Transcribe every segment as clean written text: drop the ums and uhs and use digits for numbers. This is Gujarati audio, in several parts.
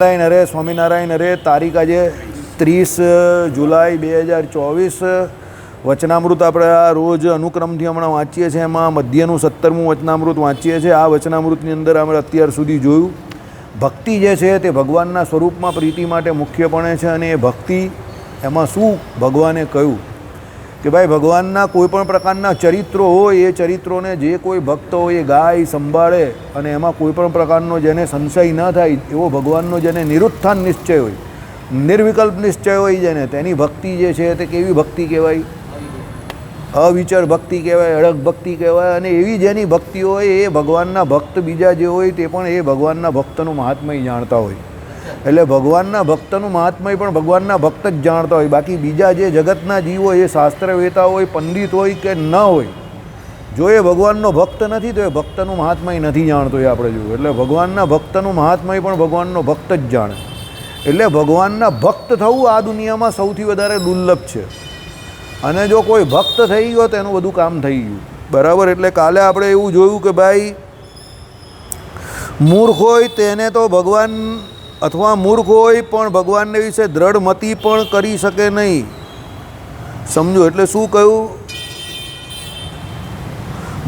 નારાયણ હરે સ્વામિનારાયણ હરે. તારીખ આજે 30 જુલાઈ 2024. વચનામૃત આપણે આ રોજ અનુક્રમથી હમણાં વાંચીએ છીએ. એમાં મધ્યનું 17મું વચનામૃત વાંચીએ છીએ. આ વચનામૃતની અંદર આપણે અત્યાર સુધી જોયું ભક્તિ જે છે તે ભગવાનના સ્વરૂપમાં પ્રીતિ માટે મુખ્યપણે છે. અને એ ભક્તિ એમાં શું ભગવાને કહ્યું કે ભાઈ ભગવાનના કોઈ પણ પ્રકારના ચરિત્રો હોય એ ચરિત્રોને જે કોઈ ભક્ત હોય એ ગાય સંભાળે અને એમાં કોઈ પણ પ્રકારનો જેને સંશય ન થાય એવો ભગવાનનો જેને નિરુત્થાન નિશ્ચય હોય, નિર્વિકલ્પ નિશ્ચય હોય જેને, તેની ભક્તિ જે છે તે કેવી ભક્તિ કહેવાય? અવિચર ભક્તિ કહેવાય, અડગ ભક્તિ કહેવાય. અને એવી જેની ભક્તિ હોય એ ભગવાનના ભક્ત બીજા જે હોય તે પણ એ ભગવાનના ભક્તનું મહાત્મય જાણતા હોય. એટલે ભગવાનના ભક્તનું મહાત્મય પણ ભગવાનના ભક્ત જ જાણતા હોય. બાકી બીજા જે જગતના જીવ હોય એ શાસ્ત્ર વેતા હોય, પંડિત હોય કે ન હોય, જો એ ભગવાનનો ભક્ત નથી તો એ ભક્તનું મહાત્મય નથી જાણતો. એ આપણે જોયું. એટલે ભગવાનના ભક્તનું મહાત્મય પણ ભગવાનનો ભક્ત જ જાણે. એટલે ભગવાનના ભક્ત થવું આ દુનિયામાં સૌથી વધારે દુર્લભ છે. અને જો કોઈ ભક્ત થઈ ગયો તો એનું બધું કામ થઈ ગયું. બરાબર. એટલે કાલે આપણે એવું જોયું કે ભાઈ મૂર્ખ હોય તેને તો ભગવાન અથવા મૂર્ખ હોય પણ ભગવાનને વિશે દ્રઢ મતિ પણ કરી શકે નહીં. સમજો. એટલે શું કહ્યું?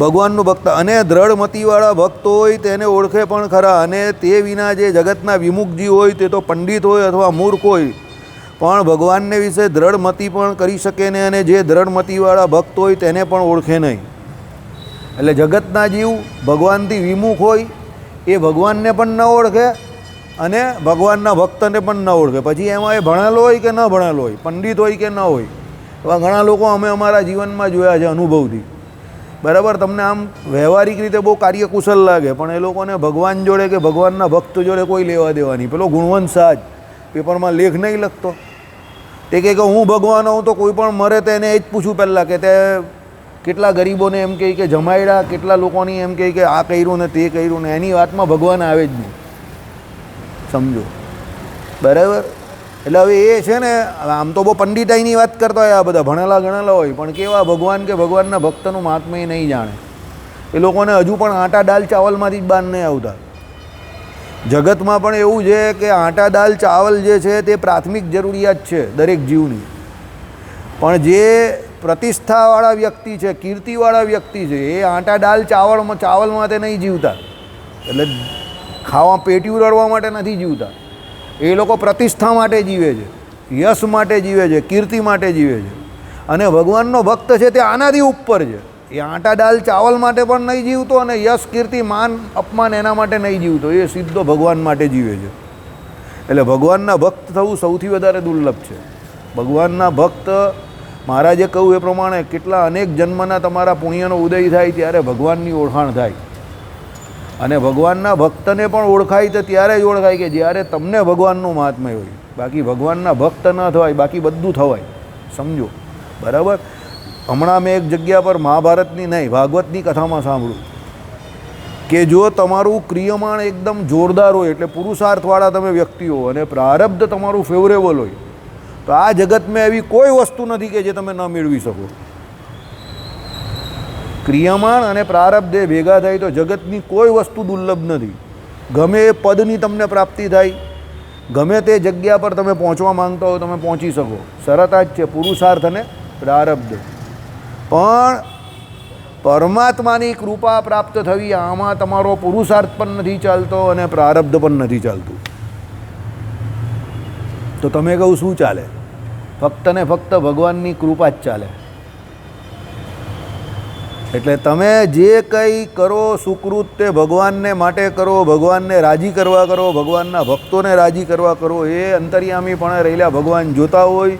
ભગવાનનું ભક્ત અને દ્રઢ મતિવાળા ભક્ત હોય તેને ઓળખે પણ ખરા. અને તે વિના જે જગતના વિમુખજી હોય તે તો પંડિત હોય અથવા મૂર્ખ હોય પણ ભગવાનને વિશે દ્રઢ મતિ પણ કરી શકે નહીં. અને જે દ્રઢ મતિવાળા ભક્ત હોય તેને પણ ઓળખે નહીં. એટલે જગતના જીવ ભગવાનથી વિમુખ હોય એ ભગવાનને પણ ન ઓળખે અને ભગવાનના ભક્તને પણ ન ઓળખે. પછી એમાં એ ભણેલો હોય કે ન ભણેલો હોય, પંડિત હોય કે ન હોય. એવા ઘણા લોકો અમે અમારા જીવનમાં જોયા છે અનુભવથી. બરાબર. તમને આમ વ્યવહારિક રીતે બહુ કાર્યકુશલ લાગે પણ એ લોકોને ભગવાન જોડે કે ભગવાનના ભક્ત જોડે કોઈ લેવા દેવા નહીં. પેલો ગુણવંત સાજ પેપરમાં લેખ નહીં લખતો તે કહે કે હું ભગવાન હોઉં તો કોઈ પણ મરે તો એને એ જ પૂછું પહેલાં કે તે કેટલા ગરીબોને એમ કહે કે જમાયડા, કેટલા લોકોની એમ કહે કે આ કર્યું ને તે કર્યું ને. એની વાતમાં ભગવાન આવે જ નહીં. સમજો. બરાબર. એટલે હવે એ છે ને આમ તો બહુ પંડિતાઈની વાત કરતા હોય, આ બધા ભણેલા ગણેલા હોય પણ કેવા ભગવાન કે ભગવાનના ભક્તનું મહાત્મ્ય નહીં જાણે. એ લોકોને હજુ પણ આટા દાલ ચાવલમાંથી જ બહાર નહીં આવતા. જગતમાં પણ એવું છે કે આટા દાલ ચાવલ જે છે તે પ્રાથમિક જરૂરિયાત છે દરેક જીવની. પણ જે પ્રતિષ્ઠાવાળા વ્યક્તિ છે, કીર્તિવાળા વ્યક્તિ છે એ આટા દાલ ચાવલમાં તે નહીં જીવતા. એટલે ખાવા પેટીયું રડવા માટે નથી જીવતા. એ લોકો પ્રતિષ્ઠા માટે જીવે છે, યશ માટે જીવે છે, કીર્તિ માટે જીવે છે. અને ભગવાનનો ભક્ત છે તે આનાથી ઉપર છે. એ આટા દાલ ચાવલ માટે પણ નહીં જીવતો અને યશ કીર્તિ માન અપમાન એના માટે નહીં જીવતો. એ સીધો ભગવાન માટે જીવે છે. એટલે ભગવાનના ભક્ત થવું સૌથી વધારે દુર્લભ છે. ભગવાનના ભક્ત મહારાજે કહ્યું એ પ્રમાણે કેટલા અનેક જન્મના તમારા પુણ્યનો ઉદય થાય ત્યારે ભગવાનની ઓળખાણ થાય. અને ભગવાનના ભક્તને પણ ઓળખાય તો ત્યારે જ ઓળખાય કે જ્યારે તમને ભગવાનનું મહાત્મ્ય હોય. બાકી ભગવાનના ભક્ત ન થવાય, બાકી બધું થવાય. સમજો. બરાબર. હમણાં મેં એક જગ્યા પર મહાભારતની નહીં ભાગવતની કથામાં સાંભળ્યું કે જો તમારું ક્રિયમાણ એકદમ જોરદાર હોય એટલે પુરુષાર્થવાળા તમે વ્યક્તિ હો અને પ્રારબ્ધ તમારું ફેવરેબલ હોય તો આ જગતમાં એવી કોઈ વસ્તુ નથી કે જે તમે ન મેળવી શકો. ક્રિયમાણ અને પ્રારબ્ધ એ ભેગા થાય તો જગતની કોઈ વસ્તુ દુર્લભ નથી. ગમે એ પદની તમને પ્રાપ્તિ થાય, ગમે તે જગ્યા પર તમે પહોંચવા માંગતા હો તમે પહોંચી શકો. શરત જ છે પુરુષાર્થ અને પ્રારબ્ધ. પણ પરમાત્માની કૃપા પ્રાપ્ત થવી આમાં તમારો પુરુષાર્થ પણ નથી ચાલતો અને પ્રારબ્ધ પણ નથી ચાલતું. તો તમે કહું શું ચાલે? ફક્ત ને ફક્ત ભગવાનની કૃપા જ ચાલે. એટલે તમે જે કંઈ કરો સુકૃત તે ભગવાનને માટે કરો, ભગવાનને રાજી કરવા કરો, ભગવાનના ભક્તોને રાજી કરવા કરો. એ અંતર્યામીપણે રહેલા ભગવાન જોતા હોય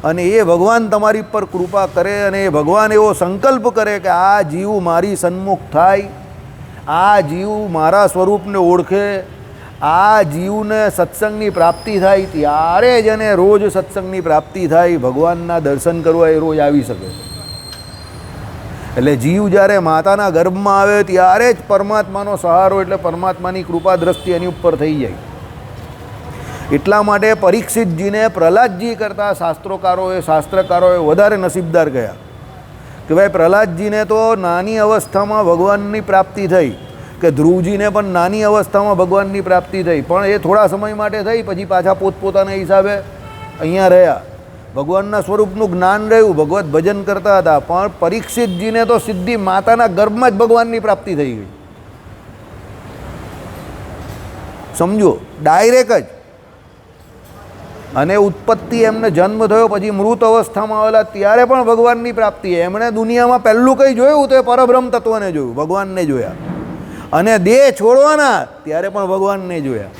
અને એ ભગવાન તમારી પર કૃપા કરે અને એ ભગવાન એવો સંકલ્પ કરે કે આ જીવ મારી સન્મુખ થાય, આ જીવ મારા સ્વરૂપને ઓળખે, આ જીવને સત્સંગની પ્રાપ્તિ થાય ત્યારે જ એને રોજ સત્સંગની પ્રાપ્તિ થાય. ભગવાનના દર્શન કરવા એ રોજ આવી શકે. એટલે જીવ જ્યારે માતાના ગર્ભમાં આવે ત્યારે જ પરમાત્માનો સહારો એટલે પરમાત્માની કૃપા દ્રષ્ટિ એની ઉપર થઈ જાય. એટલા માટે પરીક્ષિતજીને પ્રહલાદજી કરતાં શાસ્ત્રકારોએ વધારે નસીબદાર ગયા કે ભાઈ પ્રહલાદજીને તો નાની અવસ્થામાં ભગવાનની પ્રાપ્તિ થઈ કે ધ્રુવજીને પણ નાની અવસ્થામાં ભગવાનની પ્રાપ્તિ થઈ, પણ એ થોડા સમય માટે થઈ, પછી પાછા પોતપોતાના હિસાબે અહીંયા રહ્યા. ભગવાનના સ્વરૂપનું જ્ઞાન રહ્યું, ભગવત ભજન કરતા હતા, પણ પરીક્ષિતજીને તો સીધી માતાના ગર્ભમાં જ ભગવાનની પ્રાપ્તિ થઈ ગઈ. સમજો, ડાયરેક્ટ જ. અને ઉત્પત્તિ એમને જન્મ થયો, પછી મૃત અવસ્થામાં આવેલા ત્યારે પણ ભગવાનની પ્રાપ્તિ. એમણે દુનિયામાં પહેલું કંઈ જોયું તો એ પરબ્રહ્મ તત્વને જોયું, ભગવાનને જોયા. અને દેહ છોડવાના ત્યારે પણ ભગવાનને જોયા.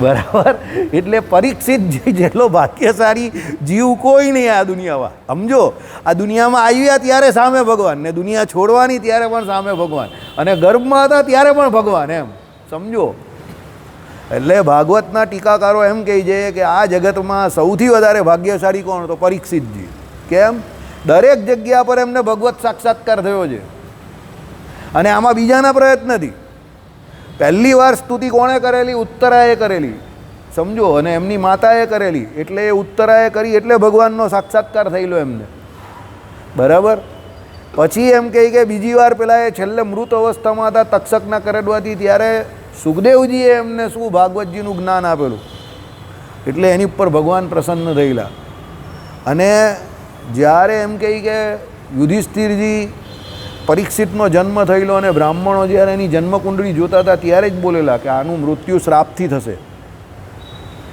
બરાબર. એટલે પરીક્ષિતજી જેટલો ભાગ્યશાળી જીવ કોઈ નહીં આ દુનિયામાં. સમજો, આ દુનિયામાં આવ્યા ત્યારે સામે ભગવાન, ને દુનિયા છોડવાની ત્યારે પણ સામે ભગવાન, અને ગર્ભમાં હતા ત્યારે પણ ભગવાન. એમ સમજો. એટલે ભાગવતના ટીકાકારો એમ કહે છે કે આ જગતમાં સૌથી વધારે ભાગ્યશાળી કોણ? તો પરીક્ષિતજી. કેમ? દરેક જગ્યા પર એમને ભગવત સાક્ષાત્કાર થયો છે, અને આમાં બીજાના પ્રયત્નથી. પહેલી વાર સ્તુતિ કોણે કરેલી? ઉત્તરાએ કરેલી. સમજો, અને એમની માતાએ કરેલી, એટલે એ ઉત્તરાએ કરી એટલે ભગવાનનો સાક્ષાત્કાર થયેલો એમને. બરાબર. પછી એમ કહે કે બીજી વાર પેલા એ છેલ્લે મૃત અવસ્થામાં હતા તક્ષકના કરડવાથી, ત્યારે સુખદેવજીએ એમને શું ભાગવતજીનું જ્ઞાન આપેલું, એટલે એની ઉપર ભગવાન પ્રસન્ન થયેલા. અને જ્યારે એમ કહે કે યુધિષ્ઠિરજી પરીક્ષિતનો જન્મ થયેલો અને બ્રાહ્મણો જ્યારે એની જન્મકુંડળી જોતા હતા ત્યારે જ બોલેલા કે આનું મૃત્યુ શ્રાપથી થશે.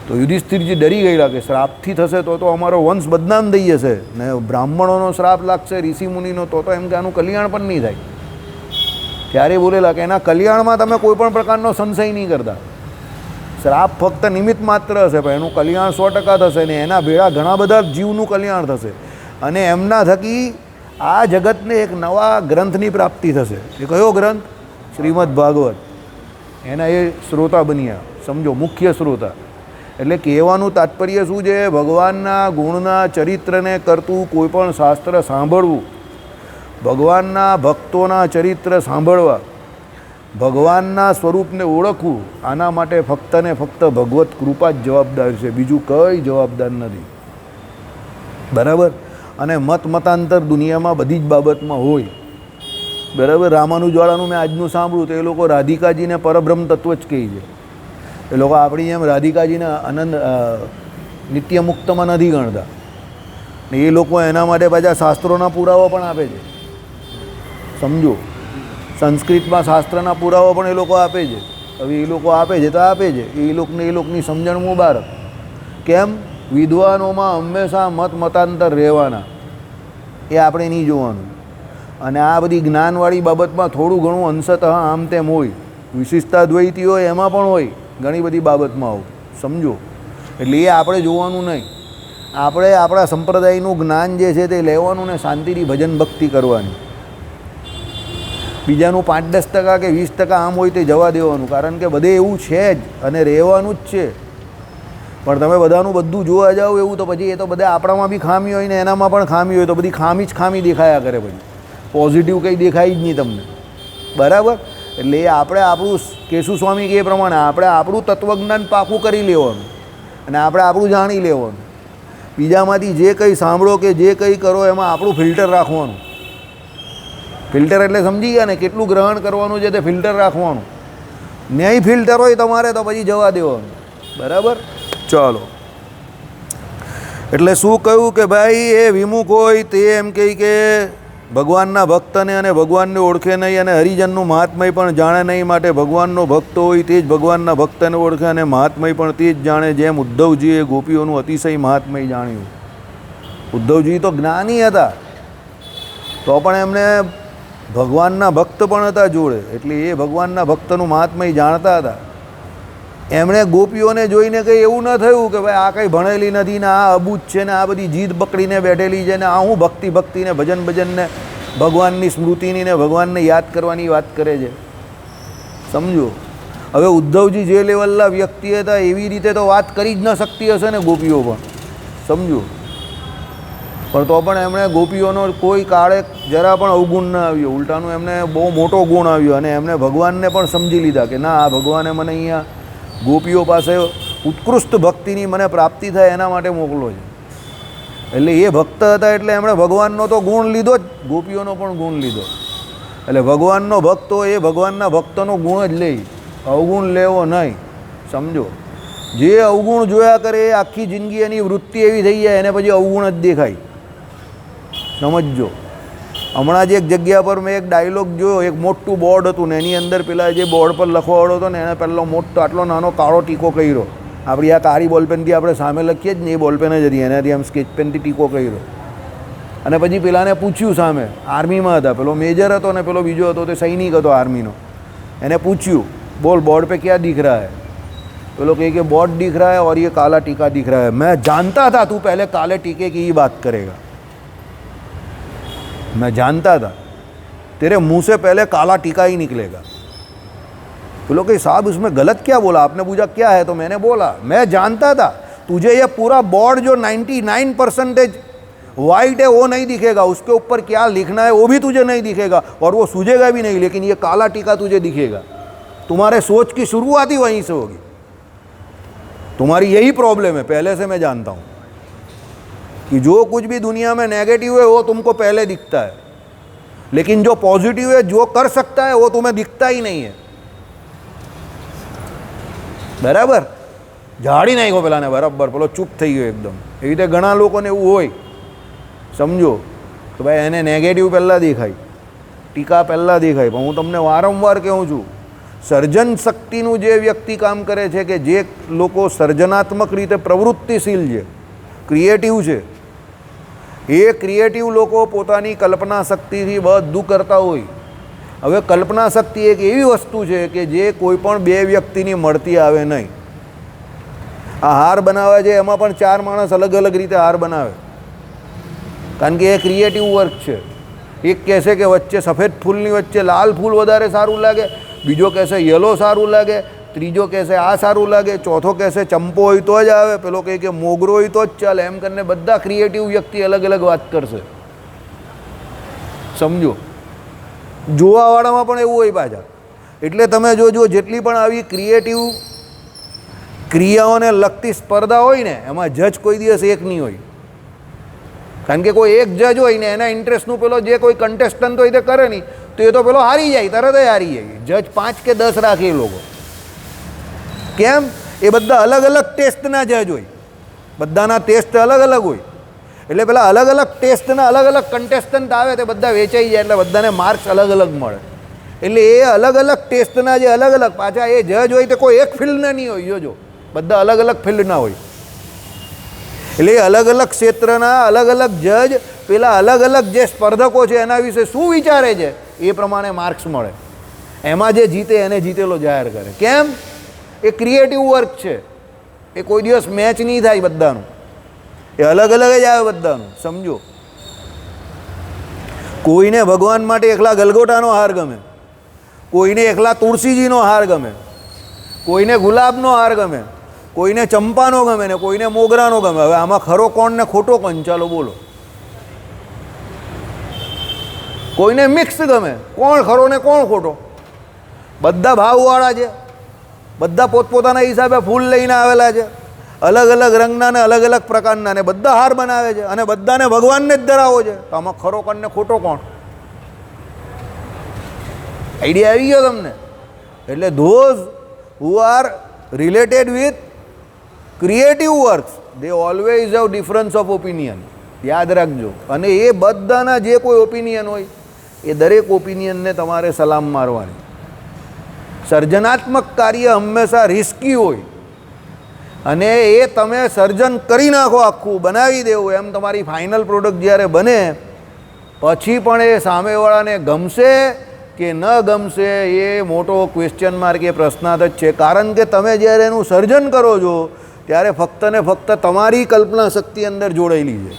તો યુધિષ્ઠિરજી ડરી ગયેલા કે શ્રાપથી થશે તો અમારો વંશ બદનામ થઈ જશે, ને બ્રાહ્મણોનો શ્રાપ લાગશે, ઋષિમુનિનો, તો એમ કે આનું કલ્યાણ પણ નહીં થાય. ત્યારે બોલેલા કે એના કલ્યાણમાં તમે કોઈ પણ પ્રકારનો સંશય નહીં કરતા. શ્રાપ ફક્ત નિમિત્ત માત્ર હશે, પણ એનું કલ્યાણ 100% થશે, ને એના ભેળા ઘણા બધા જીવનું કલ્યાણ થશે. અને એમના થકી આ જગતને એક નવા ગ્રંથની પ્રાપ્તિ થશે. એ કયો ગ્રંથ? શ્રીમદ ભાગવત. એના એ શ્રોતા બન્યા. સમજો, મુખ્ય શ્રોતા. એટલે કહેવાનું તાત્પર્ય શું છે? ભગવાનના ગુણના ચરિત્રને કરતું કોઈ પણ શાસ્ત્ર સાંભળવું, ભગવાનના ભક્તોના ચરિત્ર સાંભળવા, ભગવાનના સ્વરૂપને ઓળખવું, આના માટે ફક્ત ને ફક્ત ભગવત કૃપા જ જવાબદાર છે, બીજું કંઈ જવાબદાર નથી. બરાબર. અને મતાંતર દુનિયામાં બધી જ બાબતમાં હોય. બરાબર. રામાનુજવાળાનું મેં આજનું સાંભળ્યું તો એ લોકો રાધિકાજીને પરબ્રહ્મ તત્વ જ કહે છે. એ લોકો આપણી જેમ રાધિકાજીને આનંદ નિત્ય મુક્તમાં નથી ગણતા. ને એ લોકો એના માટે પાછા શાસ્ત્રોના પુરાવા પણ આપે છે. સમજો, સંસ્કૃતમાં શાસ્ત્રના પુરાવા પણ એ લોકો આપે છે. હવે એ લોકો આપે છે તો આપે છે, એ લોકોની સમજણ મુબારક. કેમ? વિદ્વાનોમાં હંમેશા મતાંતર રહેવાના, એ આપણે નહીં જોવાનું. અને આ બધી જ્ઞાનવાળી બાબતમાં થોડું ઘણું અંશતઃ આમ તેમ હોય, વિશિષ્ટા દ્વૈતી હોય એમાં પણ હોય, ઘણી બધી બાબતમાં હોય. સમજો. એટલે એ આપણે જોવાનું નહીં. આપણે આપણા સંપ્રદાયનું જ્ઞાન જે છે તે લેવાનું ને શાંતિથી ભજન ભક્તિ કરવાની. બીજાનું 5-10% કે 20% આમ હોય તે જવા દેવાનું, કારણ કે બધે એવું છે જ અને રહેવાનું જ છે. પણ તમે બધાનું બધું જોવા જાઓ એવું તો પછી એ તો બધા આપણામાં બી ખામી હોય ને એનામાં પણ ખામી હોય, તો બધી ખામી જ ખામી દેખાયા કરે. પછી પોઝિટિવ કંઈ દેખાય જ નહીં તમને. બરાબર. એટલે એ આપણે આપણું કેશુ સ્વામી કે એ પ્રમાણે આપણે આપણું તત્વજ્ઞાન પાકું કરી લેવાનું, અને આપણે આપણું જાણી લેવાનું. બીજામાંથી જે કંઈ સાંભળો કે જે કંઈ કરો એમાં આપણું ફિલ્ટર રાખવાનું. ફિલ્ટર એટલે સમજી ગયા ને, કેટલું ગ્રહણ કરવાનું છે તે ફિલ્ટર રાખવાનું. નહીં ફિલ્ટર હોય તમારે તો પછી જવા દેવાનું. બરાબર. ચાલો. એટલે શું કહ્યું કે ભાઈ એ વિમુખ હોય તે એમ કહે કે ભગવાનના ભક્તને અને ભગવાનને ઓળખે નહીં, અને હરિજનનું મહાત્મય પણ જાણે નહીં. માટે ભગવાનનો ભક્ત હોય તે જ ભગવાનના ભક્તને ઓળખે, અને મહાત્મય પણ તે જ જાણે, જેમ ઉદ્ધવજીએ ગોપીઓનું અતિશય મહાત્મય જાણ્યું. ઉદ્ધવજી તો જ્ઞાની હતા, તો પણ એમને ભગવાનના ભક્ત પણ હતા જોડે, એટલે એ ભગવાનના ભક્તનું મહાત્મય જાણતા હતા. એમણે ગોપીઓને જોઈને કંઈ એવું ન થયું કે ભાઈ આ કંઈ ભણેલી નથી ને આ અબૂજ છે ને આ બધી જીદ પકડીને બેઠેલી છે ને આ હું ભક્તિને ભજનને ભગવાનની સ્મૃતિની ને ભગવાનને યાદ કરવાની વાત કરે છે. સમજો. હવે ઉદ્ધવજી જે લેવલના વ્યક્તિ હતા એવી રીતે તો વાત કરી જ ન શકતી હશે ને ગોપીઓ પણ. સમજો. પણ તો પણ એમણે ગોપીઓનો કોઈ કાળે જરા પણ અવગુણ ન આવ્યો, ઉલટાનું એમને બહુ મોટો ગુણ આવ્યો, અને એમણે ભગવાનને પણ સમજી લીધા કે ના, આ ભગવાને મને અહીંયા ગોપીઓ પાસે ઉત્કૃષ્ટ ભક્તિની મને પ્રાપ્તિ થાય એના માટે મોકલો છે. એટલે એ ભક્ત હતા એટલે એમણે ભગવાનનો તો ગુણ લીધો જ, ગોપીઓનો પણ ગુણ લીધો. એટલે ભગવાનનો ભક્ત હોય એ ભગવાનના ભક્તનો ગુણ જ લે, અવગુણ લેવો નહીં. સમજો, જે અવગુણ જોયા કરે એ આખી જિંદગી એની વૃત્તિ એવી થઈ જાય, એને પછી અવગુણ જ દેખાય. સમજજો. હમણાં જ એક જગ્યા પર મેં એક ડાયલોગ જોયો, એક મોટું બોર્ડ હતું ને એની અંદર પેલા જે બોર્ડ પર લખવાવાળો હતો ને એને પહેલો મોટો આટલો નાનો કાળો ટીકો કર્યો. આપણી આ કાળી બોલપેનથી આપણે સામે લખીએ જ ને એ બોલપેન જ હતી, એનાથી આમ સ્કેચ પેનથી ટીકો કર્યો. અને પછી પેલાને પૂછ્યું, સામે આર્મીમાં હતા, પેલો મેજર હતો ને પેલો બીજો હતો તે સૈનિક હતો આર્મીનો. એને પૂછ્યું, બોલ બોર્ડ पे क्या दिख रहा है? પેલો કહે કે બોર્ડ दिख रहा है और ये काला टीका दिख रहा है. मैं जानता था तू पहले काले टीके की ही बात करेगा, मैं जानता था तेरे मुंह से पहले काला टीका ही निकलेगा. बोलो कि साहब इसमें गलत क्या बोला? आपने पूछा क्या है तो मैंने बोला मैं जानता था तुझे ये पूरा बोर्ड जो 99% वाइट है वो नहीं दिखेगा, उसके ऊपर क्या लिखना है वो भी तुझे नहीं दिखेगा और वो सूझेगा भी नहीं, लेकिन ये काला टीका तुझे दिखेगा. तुम्हारे सोच की शुरुआत ही वहीं से होगी. तुम्हारी यही प्रॉब्लम है, पहले से मैं जानता हूँ कि जो कुछ भी दुनिया में नेगेटिव है वो तुमको पहले दिखता है, लेकिन जो पॉजिटिव है, जो कर सकता है वो तुम्हें दिखता ही नहीं है. બરાબર? જાડી નાખ્યો પેલાને બરાબર, પેલો ચૂપ થઈ ગયો એકદમ. એવી રીતે ઘણા લોકોને એવું હોય. સમજો કે ભાઈ એને નેગેટિવ પહેલાં દેખાય, ટીકા પહેલાં દેખાય. પણ હું તમને વારંવાર કહું છું, સર્જન શક્તિનું જે વ્યક્તિ કામ કરે છે, કે જે લોકો સર્જનાત્મક રીતે પ્રવૃત્તિશીલ છે, ક્રિએટિવ છે, એ ક્રિએટિવ લોકો પોતાની કલ્પના શક્તિથી બધું કરતા હોય. હવે કલ્પના શક્તિ એક એવી વસ્તુ છે કે જે કોઈ પણ બે વ્યક્તિની મળતી આવે નહીં. આ હાર બનાવે છે એમાં પણ 4 માણસ અલગ અલગ રીતે હાર બનાવે, કારણ કે એ ક્રિએટિવ વર્ક છે. એક કહેશે કે વચ્ચે સફેદ ફૂલની વચ્ચે લાલ ફૂલ વધારે સારું લાગે, બીજો કહેશે યલો સારું લાગે, ત્રીજો કહેશે આ સારું લાગે, ચોથો કહેશે ચંપો હોય તો જ આવે, પેલો કહે કે મોગરો હોય તો જ ચાલે. એમ કરીને બધા ક્રિએટિવ વ્યક્તિ અલગ અલગ વાત કરશે. સમજો, જોવાવાળામાં પણ એવું હોય પાછા. એટલે તમે જોજો, જેટલી પણ આવી ક્રિએટિવ ક્રિયાઓને લગતી સ્પર્ધા હોય ને, એમાં જજ કોઈ દિવસ એક નહીં હોય. કારણ કે કોઈ એક જજ હોય ને એના ઇન્ટરેસ્ટનું પેલો જે કોઈ કન્ટેસ્ટન્ટ હોય તે કરે નહીં, તો એ તો પેલો હારી જાય, તરત જ હારી જાય. જજ 5 કે 10 રાખે એ લોકો. કેમ? એ બધા અલગ અલગ ટેસ્ટના જજ હોય, બધાના ટેસ્ટ અલગ અલગ હોય. એટલે પેલા અલગ અલગ ટેસ્ટના અલગ અલગ કન્ટેસ્ટન્ટ આવે તે બધા વેચાઈ જાય, એટલે બધાને માર્ક્સ અલગ અલગ મળે. એટલે એ અલગ અલગ ટેસ્ટના જે અલગ અલગ પાછા એ જજ હોય તે કોઈ એક ફિલ્ડના નહીં હોય. જોજો, બધા અલગ અલગ ફિલ્ડના હોય. એટલે એ અલગ અલગ ક્ષેત્રના અલગ અલગ જજ પેલા અલગ અલગ જે સ્પર્ધકો છે એના વિશે શું વિચારે છે એ પ્રમાણે માર્ક્સ મળે. એમાં જે જીતે એને જીતેલો જાહેર કરે. કેમ? એ ક્રિએટિવ વર્ક છે, એ કોઈ દિવસ મેચ નહીં થાય બધાનું, એ અલગ અલગ જ આવે બધાનું. સમજો, કોઈને ભગવાન માટે એકલા ગલગોટાનો હાર ગમે, કોઈને એકલા તુલસીજીનો હાર ગમે, કોઈને ગુલાબનો હાર ગમે, કોઈને ચંપાનો ગમે ને કોઈને મોગરાનો ગમે. હવે આમાં ખરો કોણ ને ખોટો કોણ? ચાલો બોલો. કોઈને મિક્સ ગમે, કોણ ખરો ને કોણ ખોટો? બધા ભાવવાળા છે, બધા પોતપોતાના હિસાબે ફૂલ લઈને આવેલા છે, અલગ અલગ રંગના ને અલગ અલગ પ્રકારના, ને બધા હાર બનાવે છે અને બધાને ભગવાનને જ ધરાવો છે. તો આમાં ખરો કોણ ને ખોટો કોણ? આઈડિયા આવી ગયો તમને? એટલે those who are related with creative works, they always have difference of opinion. યાદ રાખજો. અને એ બધાના જે કોઈ ઓપિનિયન હોય એ દરેક ઓપિનિયનને તમારે સલામ મારવાની. સર્જનાત્મક કાર્ય હંમેશા રિસ્કી હોય, અને એ તમે સર્જન કરી નાખો, આખું બનાવી દેવું, એમ તમારી ફાઇનલ પ્રોડક્ટ જ્યારે બને પછી પણ એ સામેવાળાને ગમશે કે ન ગમશે એ મોટો ક્વેશ્ચન માર્ક, એ પ્રશ્નાર્થ જ છે. કારણ કે તમે જ્યારે એનું સર્જન કરો છો ત્યારે ફક્ત ને ફક્ત તમારી કલ્પના શક્તિ અંદર જોડાયેલી છે,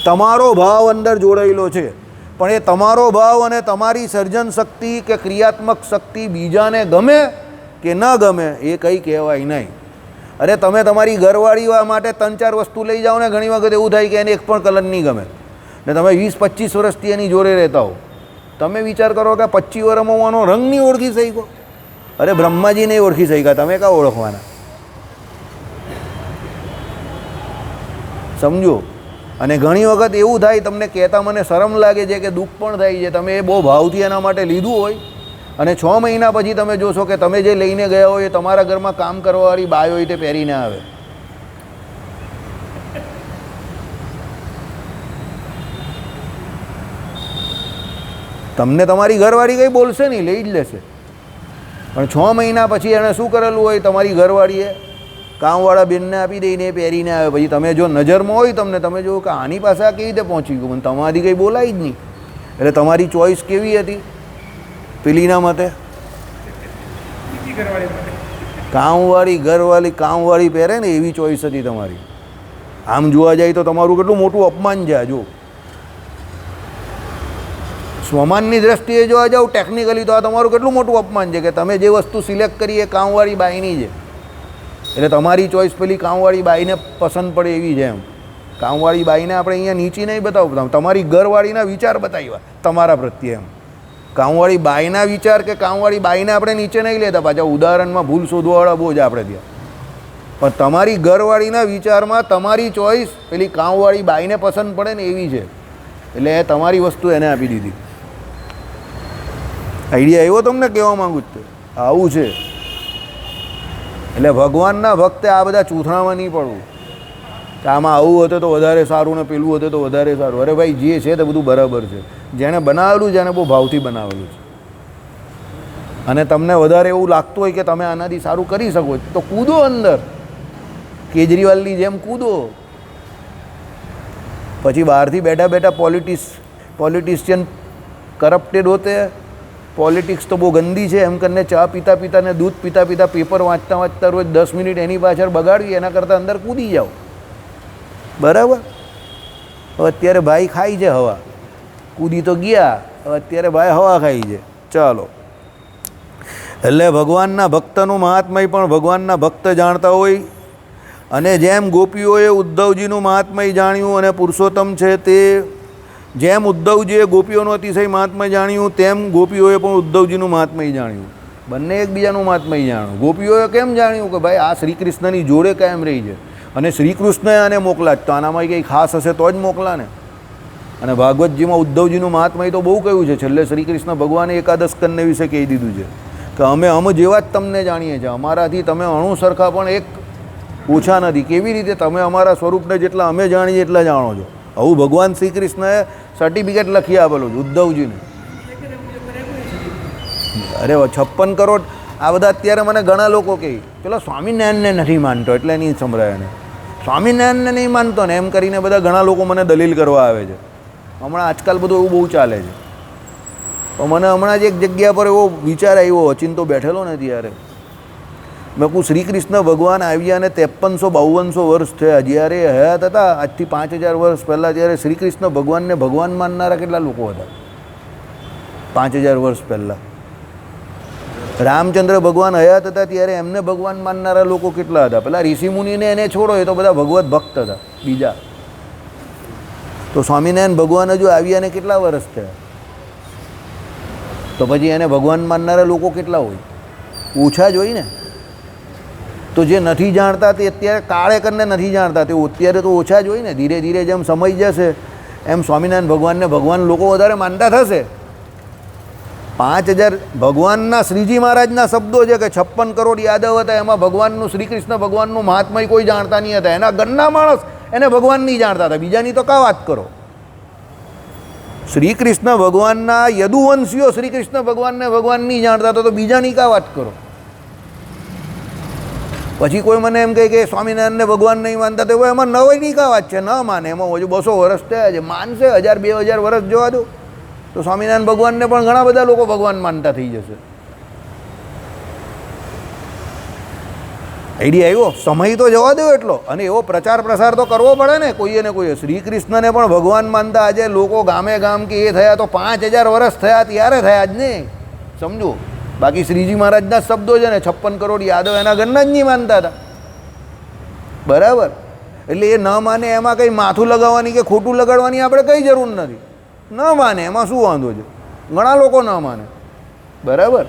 તમારો ભાવ અંદર જોડાયેલો છે. પણ એ તમારો ભાવ અને તમારી સર્જન શક્તિ કે ક્રિયાત્મક શક્તિ બીજાને ગમે કે ન ગમે એ કંઈ કહેવાય નહીં. અરે તમે તમારી ઘરવાળી માટે 3-4 વસ્તુ લઈ જાઓ ને, ઘણી વખત એવું થાય કે એને એક પણ કલર નહીં ગમે, ને તમે 20-25 વર્ષથી એની જોડે રહેતા હો. તમે વિચાર કરો કે 25 વર્ષમાં આનો રંગ નહીં ઓળખી શક્યો. અરે બ્રહ્માજી નહીં ઓળખી શક્યા, તમે કાં ઓળખવાના? સમજો, અને ઘણી વખત એવું થાય, તમને કહેતા મને શરમ લાગે છે કે દુઃખ પણ થાય છે, તમે એ બહુ ભાવથી એના માટે લીધું હોય અને 6 મહિના પછી તમે જોશો કે તમે જે લઈને ગયા હોય એ તમારા ઘરમાં કામ કરવાવાળી બાઈ હોય તે પહેરીને આવે. તમને તમારી ઘરવાળી કંઈ બોલશે નહીં, લઈ જ લેશે. પણ 6 મહિના પછી એણે શું કરેલું હોય, તમારી ઘરવાળીએ કામવાળા બેનને આપી દઈને પહેરીને આવે. પછી તમે જો નજરમાં હોય તમને, તમે જો કે આની પાસે આ કેવી રીતે પહોંચી ગયું, પણ તમારી કંઈ બોલાય જ નહીં. એટલે તમારી ચોઈસ કેવી હતી પેલીના મતે? કામવાળી પહેરે ને એવી ચોઈસ હતી તમારી. આમ જોવા જાય તો તમારું કેટલું મોટું અપમાન છે. જો સ્વમાનની દ્રષ્ટિએ જોવા જાવ, ટેકનિકલી તો આ તમારું કેટલું મોટું અપમાન છે કે તમે જે વસ્તુ સિલેક્ટ કરી એ કામવાળી બાઈની છે. એટલે તમારી ચોઈસ પેલી કામવાળી બાઈને પસંદ પડે એવી છે. એમ કામવાળી બાઈને આપણે અહીંયા નીચી નહીં બતાવતા, તમારી ઘરવાળીના વિચાર બતાવ્યા તમારા પ્રત્યે. એમ કામવાળી બાઈના વિચાર કે કામવાળી બાઈને આપણે નીચે નહીં લેતા. પાછા ઉદાહરણમાં ભૂલ શોધવાવાળા બહુ જ આપણે ત્યાં. પણ તમારી ઘરવાળીના વિચારમાં તમારી ચોઈસ પેલી કામવાળી બાઈને પસંદ પડે ને એવી છે. એટલે એ તમારી વસ્તુ એને આપી દીધી. આઈડિયા એવો તમને કહેવા માગું છું. આવું છે. એટલે ભગવાનના ભક્તે આ બધા ચૂંથણામાં નહીં પડવું કે આમાં આવું હતું તો વધારે સારું ને પેલું હતું તો વધારે સારું. અરે ભાઈ, જે છે તે બધું બરાબર છે. જેણે બનાવેલું છે એને બહુ ભાવથી બનાવેલું છે. અને તમને વધારે એવું લાગતું હોય કે તમે આનાથી સારું કરી શકો તો કૂદો અંદર, કેજરીવાલની જેમ કૂદો. પછી બહારથી બેઠા બેઠા પોલિટિશિયન કરપ્ટેડ હોતે, પોલિટિક્સ તો બહુ ગંદી છે એમ કરીને ચા પીતા પીતા ને દૂધ પીતા પીતા પેપર વાંચતા વાંચતા રોજ 10 મિનિટ એની પાછળ બગાડવી, એના કરતાં અંદર કૂદી જાઓ. બરાબર? હવે અત્યારે ભાઈ ખાઈ છે હવા, કૂદી તો ગયા, હવે અત્યારે ભાઈ હવા ખાઈ છે. ચાલો, એટલે ભગવાનના ભક્તનું મહાત્મય પણ ભગવાનના ભક્ત જાણતા હોય. અને જેમ ગોપીઓએ ઉદ્ધવજીનું મહાત્મય જાણ્યું અને પુરુષોત્તમ છે તે, જેમ ઉદ્ધવજીએ ગોપીઓનું અતિશય મહાત્મય જાણ્યું તેમ ગોપીઓએ પણ ઉદ્ધવજીનું મહાત્મય જાણ્યું. બંને એકબીજાનું મહાત્મય જાણ્યું. ગોપીઓએ કેમ જાણ્યું કે ભાઈ આ શ્રી કૃષ્ણની જોડે કાયમ રહી છે અને શ્રી કૃષ્ણએ આને મોકલા, તો આનામાં કંઈ ખાસ હશે તો જ મોકલા ને. અને ભાગવતજીમાં ઉદ્ધવજીનું મહાત્મય તો બહુ કહ્યું છે. છેલ્લે શ્રી કૃષ્ણ ભગવાને એકાદશ કન્યા વિશે કહી દીધું છે કે અમે જેવા જ તમને જાણીએ છીએ, અમારાથી તમે અણુ સરખા પણ એક ઓછા નથી. કેવી રીતે? તમે અમારા સ્વરૂપને જેટલા અમે જાણીએ એટલા જાણો છો. આવું ભગવાન શ્રી કૃષ્ણએ સર્ટિફિકેટ લખી આપેલું છે ઉદ્ધવજીને. અરે 56 કરોડ આ બધા અત્યારે મને ઘણા લોકો કહે પેલો સ્વામિનારાયણને નથી માનતો એટલે નહીં સંભળાય એને, સ્વામિનારાયણને નહીં માનતો ને એમ કરીને બધા ઘણા લોકો મને દલીલ કરવા આવે છે. હમણાં આજકાલ બધું એવું બહુ ચાલે છે. તો મને હમણાં જ એક જગ્યા પર એવો વિચાર આવ્યો, અચિંતો બેઠેલો ને ત્યારે, મેં કહું શ્રી કૃષ્ણ ભગવાન આવ્યા અને 5352 વર્ષ થયા. જ્યારે હયાત હતા આજથી 5000 વર્ષ પહેલાં, ત્યારે શ્રી કૃષ્ણ ભગવાનને ભગવાન માનનારા કેટલા લોકો હતા 5000 વર્ષ પહેલાં? રામચંદ્ર ભગવાન હયાત હતા ત્યારે એમને ભગવાન માનનારા લોકો કેટલા હતા? પેલા ઋષિમુનિને એને છોડો, એ તો બધા ભગવત ભક્ત હતા બીજા. તો સ્વામિનારાયણ ભગવાન હજુ આવ્યા ને કેટલા વર્ષ થયા? તો પછી એને ભગવાન માનનારા લોકો કેટલા હોય? ઓછા જ હોય ને. તો જે નથી જાણતા તે અત્યારે કાળે કરીને નથી જાણતા, તે અત્યારે તો ઓછા જ હોય ને. ધીરે ધીરે જેમ સમય જશે એમ સ્વામિનારાયણ ભગવાનને ભગવાન લોકો વધારે માનતા થશે. 5000 ભગવાનના શ્રીજી મહારાજના શબ્દો છે કે 56 કરોડ યાદવ હતા, એમાં ભગવાનનું શ્રી કૃષ્ણ ભગવાનનું મહાત્મય કોઈ જાણતા નહીં હતા. એના ઘરના માણસ એને ભગવાન નહીં જાણતા હતા. બીજાની તો કા વાત કરો? શ્રી કૃષ્ણ ભગવાનના યદુવંશીઓ શ્રી કૃષ્ણ ભગવાનને ભગવાન નહીં જાણતા હતા, તો બીજાની કા વાત કરો? પછી કોઈ મને એમ કહે કે સ્વામિનારાયણને ભગવાન નહીં માનતા, તો એમાં નવાઈની કા વાત છે? ન માને, એમાં હજુ 200 વર્ષ થયા છે. માનશે 1000-2000 વર્ષ જોવા દો તો સ્વામિનારાયણ ભગવાનને પણ ઘણા બધા લોકો ભગવાન માનતા થઈ જશે. આઈડિયા આવ્યો? સમય તો જવા દો એટલો, અને એવો પ્રચાર પ્રસાર તો કરવો પડે ને કોઈએ ને કોઈએ. શ્રી કૃષ્ણને પણ ભગવાન માનતા આજે લોકો ગામે ગામ કે એ થયા તો 5000 વર્ષ થયા ત્યારે થયા જ નહીં, સમજો. બાકી શ્રીજી મહારાજના શબ્દો છે ને 56 કરોડ યાદવ એના ઘરના જ નહીં માનતા હતા. બરાબર? એટલે એ ન માને એમાં કંઈ માથું લગાવવાની કે ખોટું લગાડવાની આપણે કંઈ જરૂર નથી. ન માને એમાં શું વાંધો છે? ઘણા લોકો ન માને. બરાબર?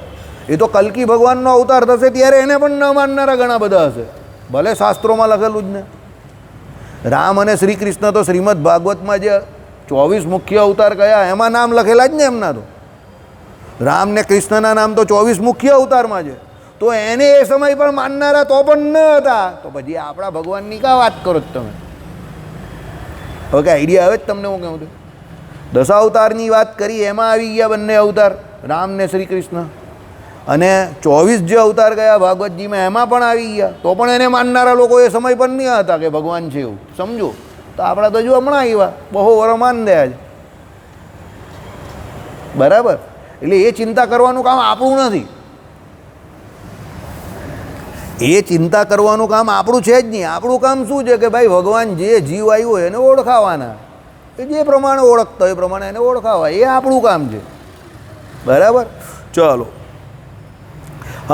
એ તો કલ્કી ભગવાનનો અવતાર થશે ત્યારે એને પણ ન માનનારા ઘણા બધા હશે, ભલે શાસ્ત્રોમાં લખેલું જ ને. રામ અને શ્રી કૃષ્ણ તો શ્રીમદ ભાગવતમાં જે 24 મુખ્ય અવતાર કયા એમાં નામ લખેલા જ ને એમના. તો રામ ને કૃષ્ણના નામ તો 24 મુખ્ય અવતારમાં છે. તો એને એ સમય પણ માનનારા તો પણ ન હતા. તો પછી આપણા ભગવાનની કા વાત કરો જ તમે? હવે કે આઈડિયા આવે જ તમને? હું કહું છું 10 અવતારની વાત કરી, એમાં આવી ગયા બંને અવતાર, રામ ને શ્રી કૃષ્ણ. અને 24 જે અવતાર ગયા ભાગવતજીમાં એમાં પણ આવી ગયા. તો પણ એને માનનારા લોકો એ સમય પણ નહીં હતા કે ભગવાન છે એવું. સમજો. તો આપણા તો જો હમણાં આવ્યા, બહુ વરો માન દે આજ. બરાબર? એટલે એ ચિંતા કરવાનું કામ આપણું નથી. એ ચિંતા કરવાનું કામ આપણું છે જ નહીં. આપણું કામ શું છે કે ભાઈ ભગવાન જે જીવ આવ્યો હોય એને ઓળખાવાના. એ જે પ્રમાણે ઓળખતો એ પ્રમાણે એને ઓળખાવા, એ આપણું કામ છે. બરાબર? ચલો.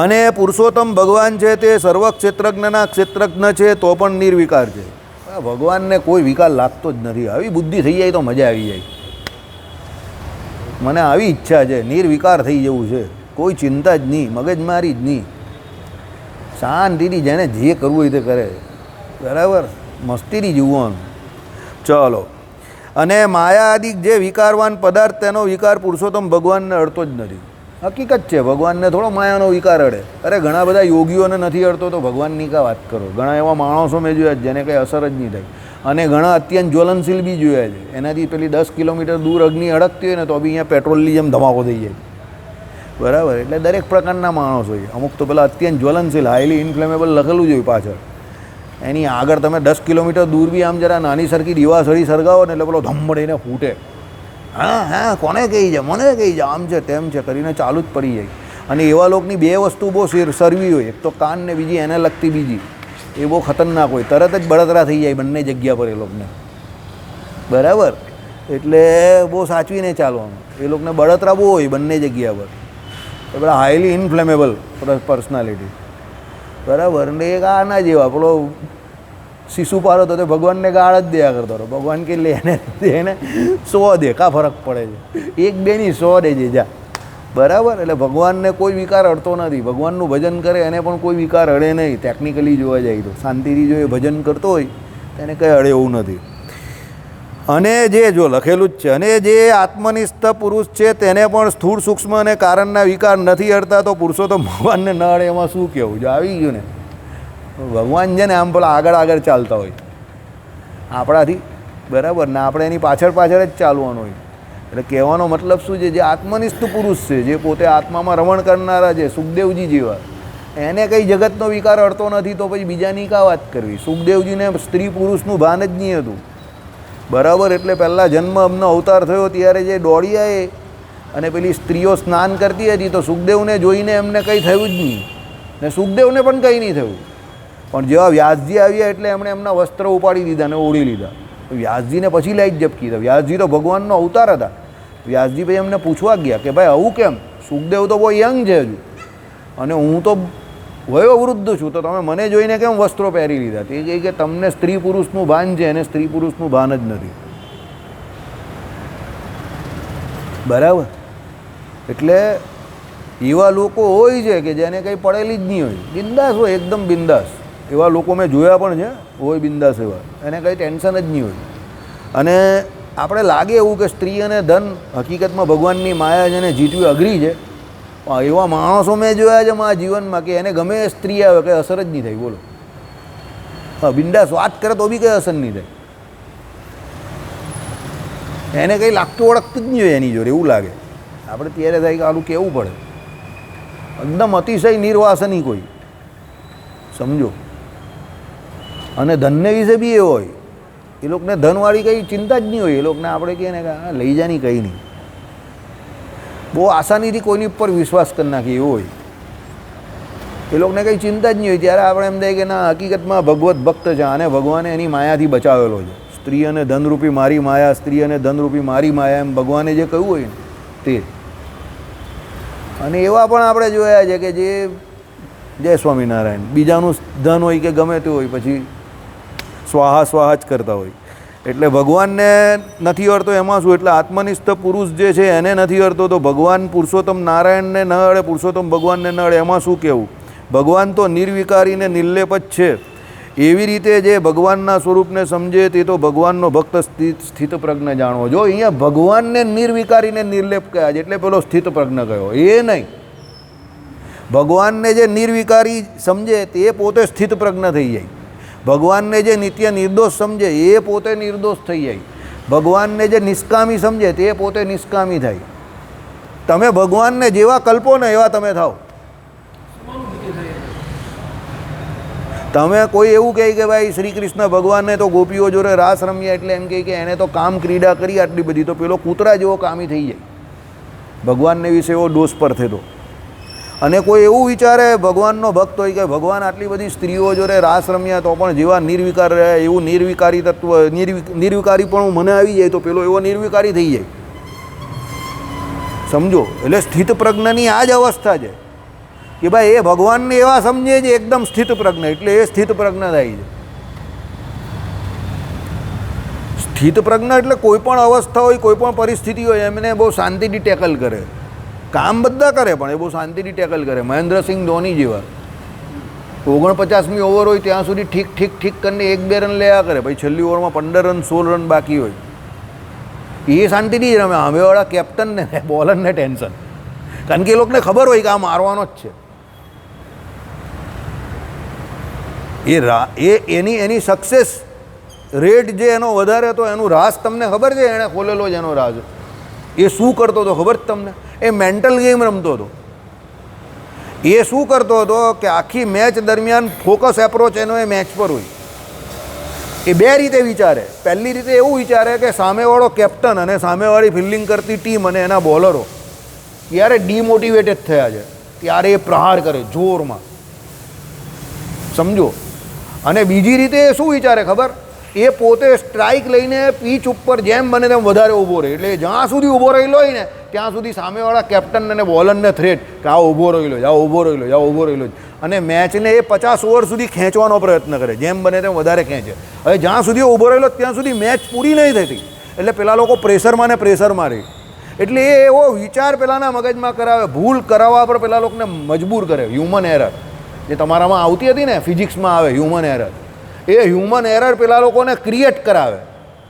અને પુરુષોત્તમ ભગવાન છે તે સર્વ ક્ષેત્રજ્ઞના ક્ષેત્રજ્ઞ છે તો પણ નિર્વિકાર છે. ભગવાનને કોઈ વિકાર લાગતો જ નથી. આવી બુદ્ધિ થઈ જાય તો મજા આવી જાય. મને આવી ઈચ્છા છે, નિર્વિકાર થઈ જવું છે. કોઈ ચિંતા જ નહીં, મગજમારી જ નહીં, શાંતિથી જેને જે કરવું હોય તે કરે. બરાબર? મસ્તીથી જીવવાનું. ચલો. અને માયા આદિ જે વિકારવાન પદાર્થ તેનો વિકાર પુરુષોત્તમ ભગવાનને અડતો જ નથી. હકીકત છે, ભગવાનને થોડો માયાનો વિકાર અડે. અરે ઘણા બધા યોગીઓને નથી અડતો તો ભગવાનની કા વાત કરો. ઘણા એવા માણસો મેં જોયા જેને કંઈ અસર જ નહીં થાય. અને ઘણા અત્યંત જ્વલનશીલ બી જોયા છે. એનાથી પેલી 10 કિલોમીટર દૂર અગ્નિ અડકતી હોય ને તો બી અહીંયા પેટ્રોલની જેમ ધમાકો થઈ જાય. બરાબર? એટલે દરેક પ્રકારના માણસો હોય. અમુક તો પેલા અત્યંત જ્વલનશીલ હાઈલી ઇન્ફ્લેમેબલ લખેલું જ હોય પાછળ. એની આગળ તમે 10 કિલોમીટર દૂર બી આમ જરા નાની સરખી દીવાસળી સળગાવો ને એટલે પેલો ધમડીને ફૂટે. હા હા, કોને કહી જાય, મને કહી જાય, આમ છે તેમ છે કરીને ચાલુ જ પડી જાય. અને એવા લોકોની બે વસ્તુ બહુ સરવી હોય, એક તો કાન ને બીજી એને લગતી બીજી. એ બહુ ખતરનાક હોય. તરત જ બળતરા થઈ જાય બંને જગ્યા પર એ લોકોને. બરાબર? એટલે બહુ સાચવીને ચાલવાનું. એ લોકોને બળતરા બહુ હોય બંને જગ્યા પર. એ પેલા હાઈલી ઇન્ફ્લેમેબલ પર્સનાલિટી. બરાબર? અને એક આના જેવા પેલો શિશુપાલ હતો તે ભગવાનને ગાળ જ દયા કરતો હતો. ભગવાન કે લે એને 100 દે, કા ફરક પડે છે? 1 2 ની 100 દેજે જા. બરાબર? એટલે ભગવાનને કોઈ વિકાર અડતો નથી. ભગવાનનું ભજન કરે એને પણ કોઈ વિકાર અડે નહીં. ટેકનિકલી જોવા જાય તો શાંતિથી જો એ ભજન કરતો હોય તેને કંઈ અડે એવું નથી. અને જે જો લખેલું જ છે, અને જે આત્મનિષ્ઠ પુરુષ છે તેને પણ સ્થૂળ સૂક્ષ્મ અને કારણના વિકાર નથી અડતા. તો પુરુષો તો ભગવાનને ન અડે એમાં શું કહેવું? જો આવી ગયું ને ભગવાન છે ને આમ પેલા આગળ આગળ ચાલતા હોય આપણાથી. બરાબર ને? આપણે એની પાછળ પાછળ જ ચાલવાનું હોય. એટલે કહેવાનો મતલબ શું છે? જે આત્મનિષ્ઠ પુરુષ છે, જે પોતે આત્મામાં રમણ કરનારા છે, સુખદેવજી જેવા, એને કંઈ જગતનો વિકાર અડતો નથી તો પછી બીજાની કા વાત કરવી? સુખદેવજીને સ્ત્રી પુરુષનું ભાન જ નહીં હતું. બરાબર? એટલે પહેલાં જન્મ અમનો અવતાર થયો ત્યારે જે દોડ્યા એ અને પેલી સ્ત્રીઓ સ્નાન કરતી હતી તો સુખદેવને જોઈને એમને કંઈ થયું જ નહીં ને સુખદેવને પણ કંઈ નહીં થયું. પણ જેવા વ્યાસજી આવ્યા એટલે એમણે એમના વસ્ત્ર ઉપાડી દીધા અને ઓળી લીધા. વ્યાસજીને પછી લાઈટ ઝપકી હતા. વ્યાસજી તો ભગવાનનો અવતાર હતા. વ્યાસજી ભાઈ એમને પૂછવા ગયા કે ભાઈ આવું કેમ? સુખદેવ તો બહુ યંગ છે હજુ અને હું તો વયોવૃદ્ધ છું, તો તમે મને જોઈને કેમ વસ્ત્રો પહેરી લીધા? તે કહે કે તમને સ્ત્રી પુરુષનું ભાન છે અને સ્ત્રી પુરુષનું ભાન જ નથી. બરાબર? એટલે એવા લોકો હોય છે કે જેને કંઈ પડેલી જ નહીં હોય, બિંદાસ હોય, એકદમ બિંદાસ. એવા લોકો મેં જોયા પણ છે, હોય બિંદાસ એવા, એને કંઈ ટેન્શન જ નહીં હોય. અને આપણે લાગે એવું કે સ્ત્રી અને ધન હકીકતમાં ભગવાનની માયા છે ને જીતવી અઘરી છે. એવા માણસો મેં જોયા છે મારા જીવનમાં કે એને ગમે એ સ્ત્રી આવે કંઈ અસર જ નહીં થાય. બોલો, હા, બિંદાસ વાત કરે તો બી કંઈ અસર નહીં થાય. એને કંઈ લાગતું ઓળખતું જ નહીં હોય એની જોડે, એવું લાગે. આપણે ત્યારે થાય કે આલું કહેવું પડે. એકદમ અતિશય નિર્વાસની કોઈ, સમજો. અને ધનને વિશે બી એ હોય, એ લોકોને ધનવાળી કંઈ ચિંતા જ નહીં હોય. એ લોકોને આપણે કહીએ ને કે હા લઈ જાની કંઈ નહીં, બહુ આસાનીથી કોઈની ઉપર વિશ્વાસ કરી નાખીએ એવું હોય. એ લોકોને કંઈ ચિંતા જ નહીં હોય. ત્યારે આપણે એમ થાય કે ના, હકીકતમાં ભગવત ભક્ત છે, આને ભગવાને એની માયાથી બચાવેલો છે. સ્ત્રી અને ધનરૂપી મારી માયા, સ્ત્રી અને ધનરૂપી મારી માયા, એમ ભગવાને જે કહ્યું હોય ને તે. અને એવા પણ આપણે જોયા છે કે જે જય સ્વામિનારાયણ બીજાનું ધન હોય કે ગમે તે હોય પછી સ્વાહા સ્વાહા જ કરતા હોય. એટલે ભગવાનને નથી અડતો એમાં શું? એટલે આત્મનિષ્ઠ પુરુષ જે છે એને નથી અડતો તો ભગવાન પુરુષોત્તમ નારાયણને ન અડે, પુરુષોત્તમ ભગવાનને ન અડે એમાં શું કહેવું? ભગવાન તો નિર્વિકારી ને નિર્લેપ જ છે. એવી રીતે જે ભગવાનના સ્વરૂપને સમજે તે તો ભગવાનનો ભક્ત સ્થિત પ્રજ્ઞ જાણવો. જો અહીંયા ભગવાનને નિર્વિકારીને નિર્લેપ કહ્યા છે એટલે પેલો સ્થિત પ્રજ્ઞ કયો એ નહીં. ભગવાનને જે નિર્વિકારી સમજે તે પોતે સ્થિત પ્રજ્ઞ થઈ જાય. ભગવાનને જે નિત્ય નિર્દોષ સમજે એ પોતે નિર્દોષ થઈ જાય. ભગવાનને જે નિષ્કામી સમજે તે પોતે નિષ્કામી થાય. તમે ભગવાનને જેવા કલ્પો ને એવા તમે થાઓ. તમે કોઈ એવું કહે કે ભાઈ શ્રી કૃષ્ણ ભગવાનને તો ગોપીઓ જોડે રાસ રમ્યા એટલે એમ કહે કે એને તો કામ ક્રીડા કરી આટલી બધી, તો પેલો કૂતરા જેવો કામી થઈ જાય. ભગવાનને વિશે એવો દોષ પર થતો. અને કોઈ એવું વિચારે ભગવાનનો ભક્ત હોય કે ભગવાન આટલી બધી સ્ત્રીઓ જોડે રાસ રમ્યા તો પણ જેવા નિર્વિકાર રહ્યા એવું નિર્વિકારી તત્વ નિર્વિકારી પણ મને આવી જાય તો પેલો એવો નિર્વિકારી થઈ જાય. સમજો, એટલે સ્થિત પ્રજ્ઞની આ જ અવસ્થા છે કે ભાઈ એ ભગવાનને એવા સમજે છે એકદમ સ્થિત પ્રજ્ઞ, એટલે એ સ્થિત પ્રજ્ઞ થાય છે. સ્થિત પ્રજ્ઞ એટલે કોઈ પણ અવસ્થા હોય કોઈ પણ પરિસ્થિતિ હોય એમને બહુ શાંતિથી ટેકલ કરે. કામ બધા કરે પણ એ બહુ શાંતિથી ટેકલ કરે. મહેન્દ્રસિંહ ધોની જેવા 49મી ઓવર હોય ત્યાં સુધી ઠીક ઠીક ઠીક કરીને 1-2 રન લેવા કરે, પછી છેલ્લી ઓવરમાં 15 રન 16 રન બાકી હોય એ શાંતિથી જ રમે. સામેવાળા કેપ્ટનને બોલરને ટેન્શન, કારણ કે એ લોકોને ખબર હોય કે આ મારવાનો જ છે. એની સક્સેસ રેટ જે એનો વધારે હતો એનું રાજ તમને ખબર છે, એણે ખોલેલો જ એનો રાજ. એ શું કરતો હતો ખબર છે તમને? એ મેન્ટલ ગેમ રમતો હતો. એ શું કરતો હતો કે આખી મેચ દરમિયાન ફોકસ એપ્રોચ એનો એ મેચ પર હોય. એ બે રીતે વિચારે. પહેલી રીતે એવું વિચારે કે સામેવાળો કેપ્ટન અને સામેવાળી ફિલ્ડિંગ કરતી ટીમ અને એના બોલરો ત્યારે ડિમોટિવેટેડ થયા છે ત્યારે એ પ્રહાર કરે જોરમાં. સમજો. અને બીજી રીતે એ શું વિચારે ખબર? એ પોતે સ્ટ્રાઇક લઈને પીચ ઉપર જેમ બને તેમ વધારે ઊભો રહે. એટલે જ્યાં સુધી ઊભો રહેલો હોય ને ત્યાં સુધી સામેવાળા કેપ્ટન અને બોલરને થ્રેટ કે આ ઊભો રહેલો જ, આ ઊભો રહેલો જ, આ ઊભો રહેલો જ. અને મેચને એ 50 ઓવર સુધી ખેંચવાનો પ્રયત્ન કરે, જેમ બને તેમ વધારે ખેંચે. હવે જ્યાં સુધી ઊભો રહેલો ત્યાં સુધી મેચ પૂરી નહીં થતી. એટલે પેલા લોકો પ્રેશરમાં ને પ્રેશરમાં રહે. એટલે એ એવો વિચાર પેલાના મગજમાં કરાવે, ભૂલ કરાવવા પર પેલા લોકોને મજબૂર કરે. હ્યુમન એરર જે તમારામાં આવતી હતી ને, ફિઝિક્સમાં આવે હ્યુમન એરર, એ હ્યુમન એરર પેલા લોકોને ક્રિએટ કરાવે.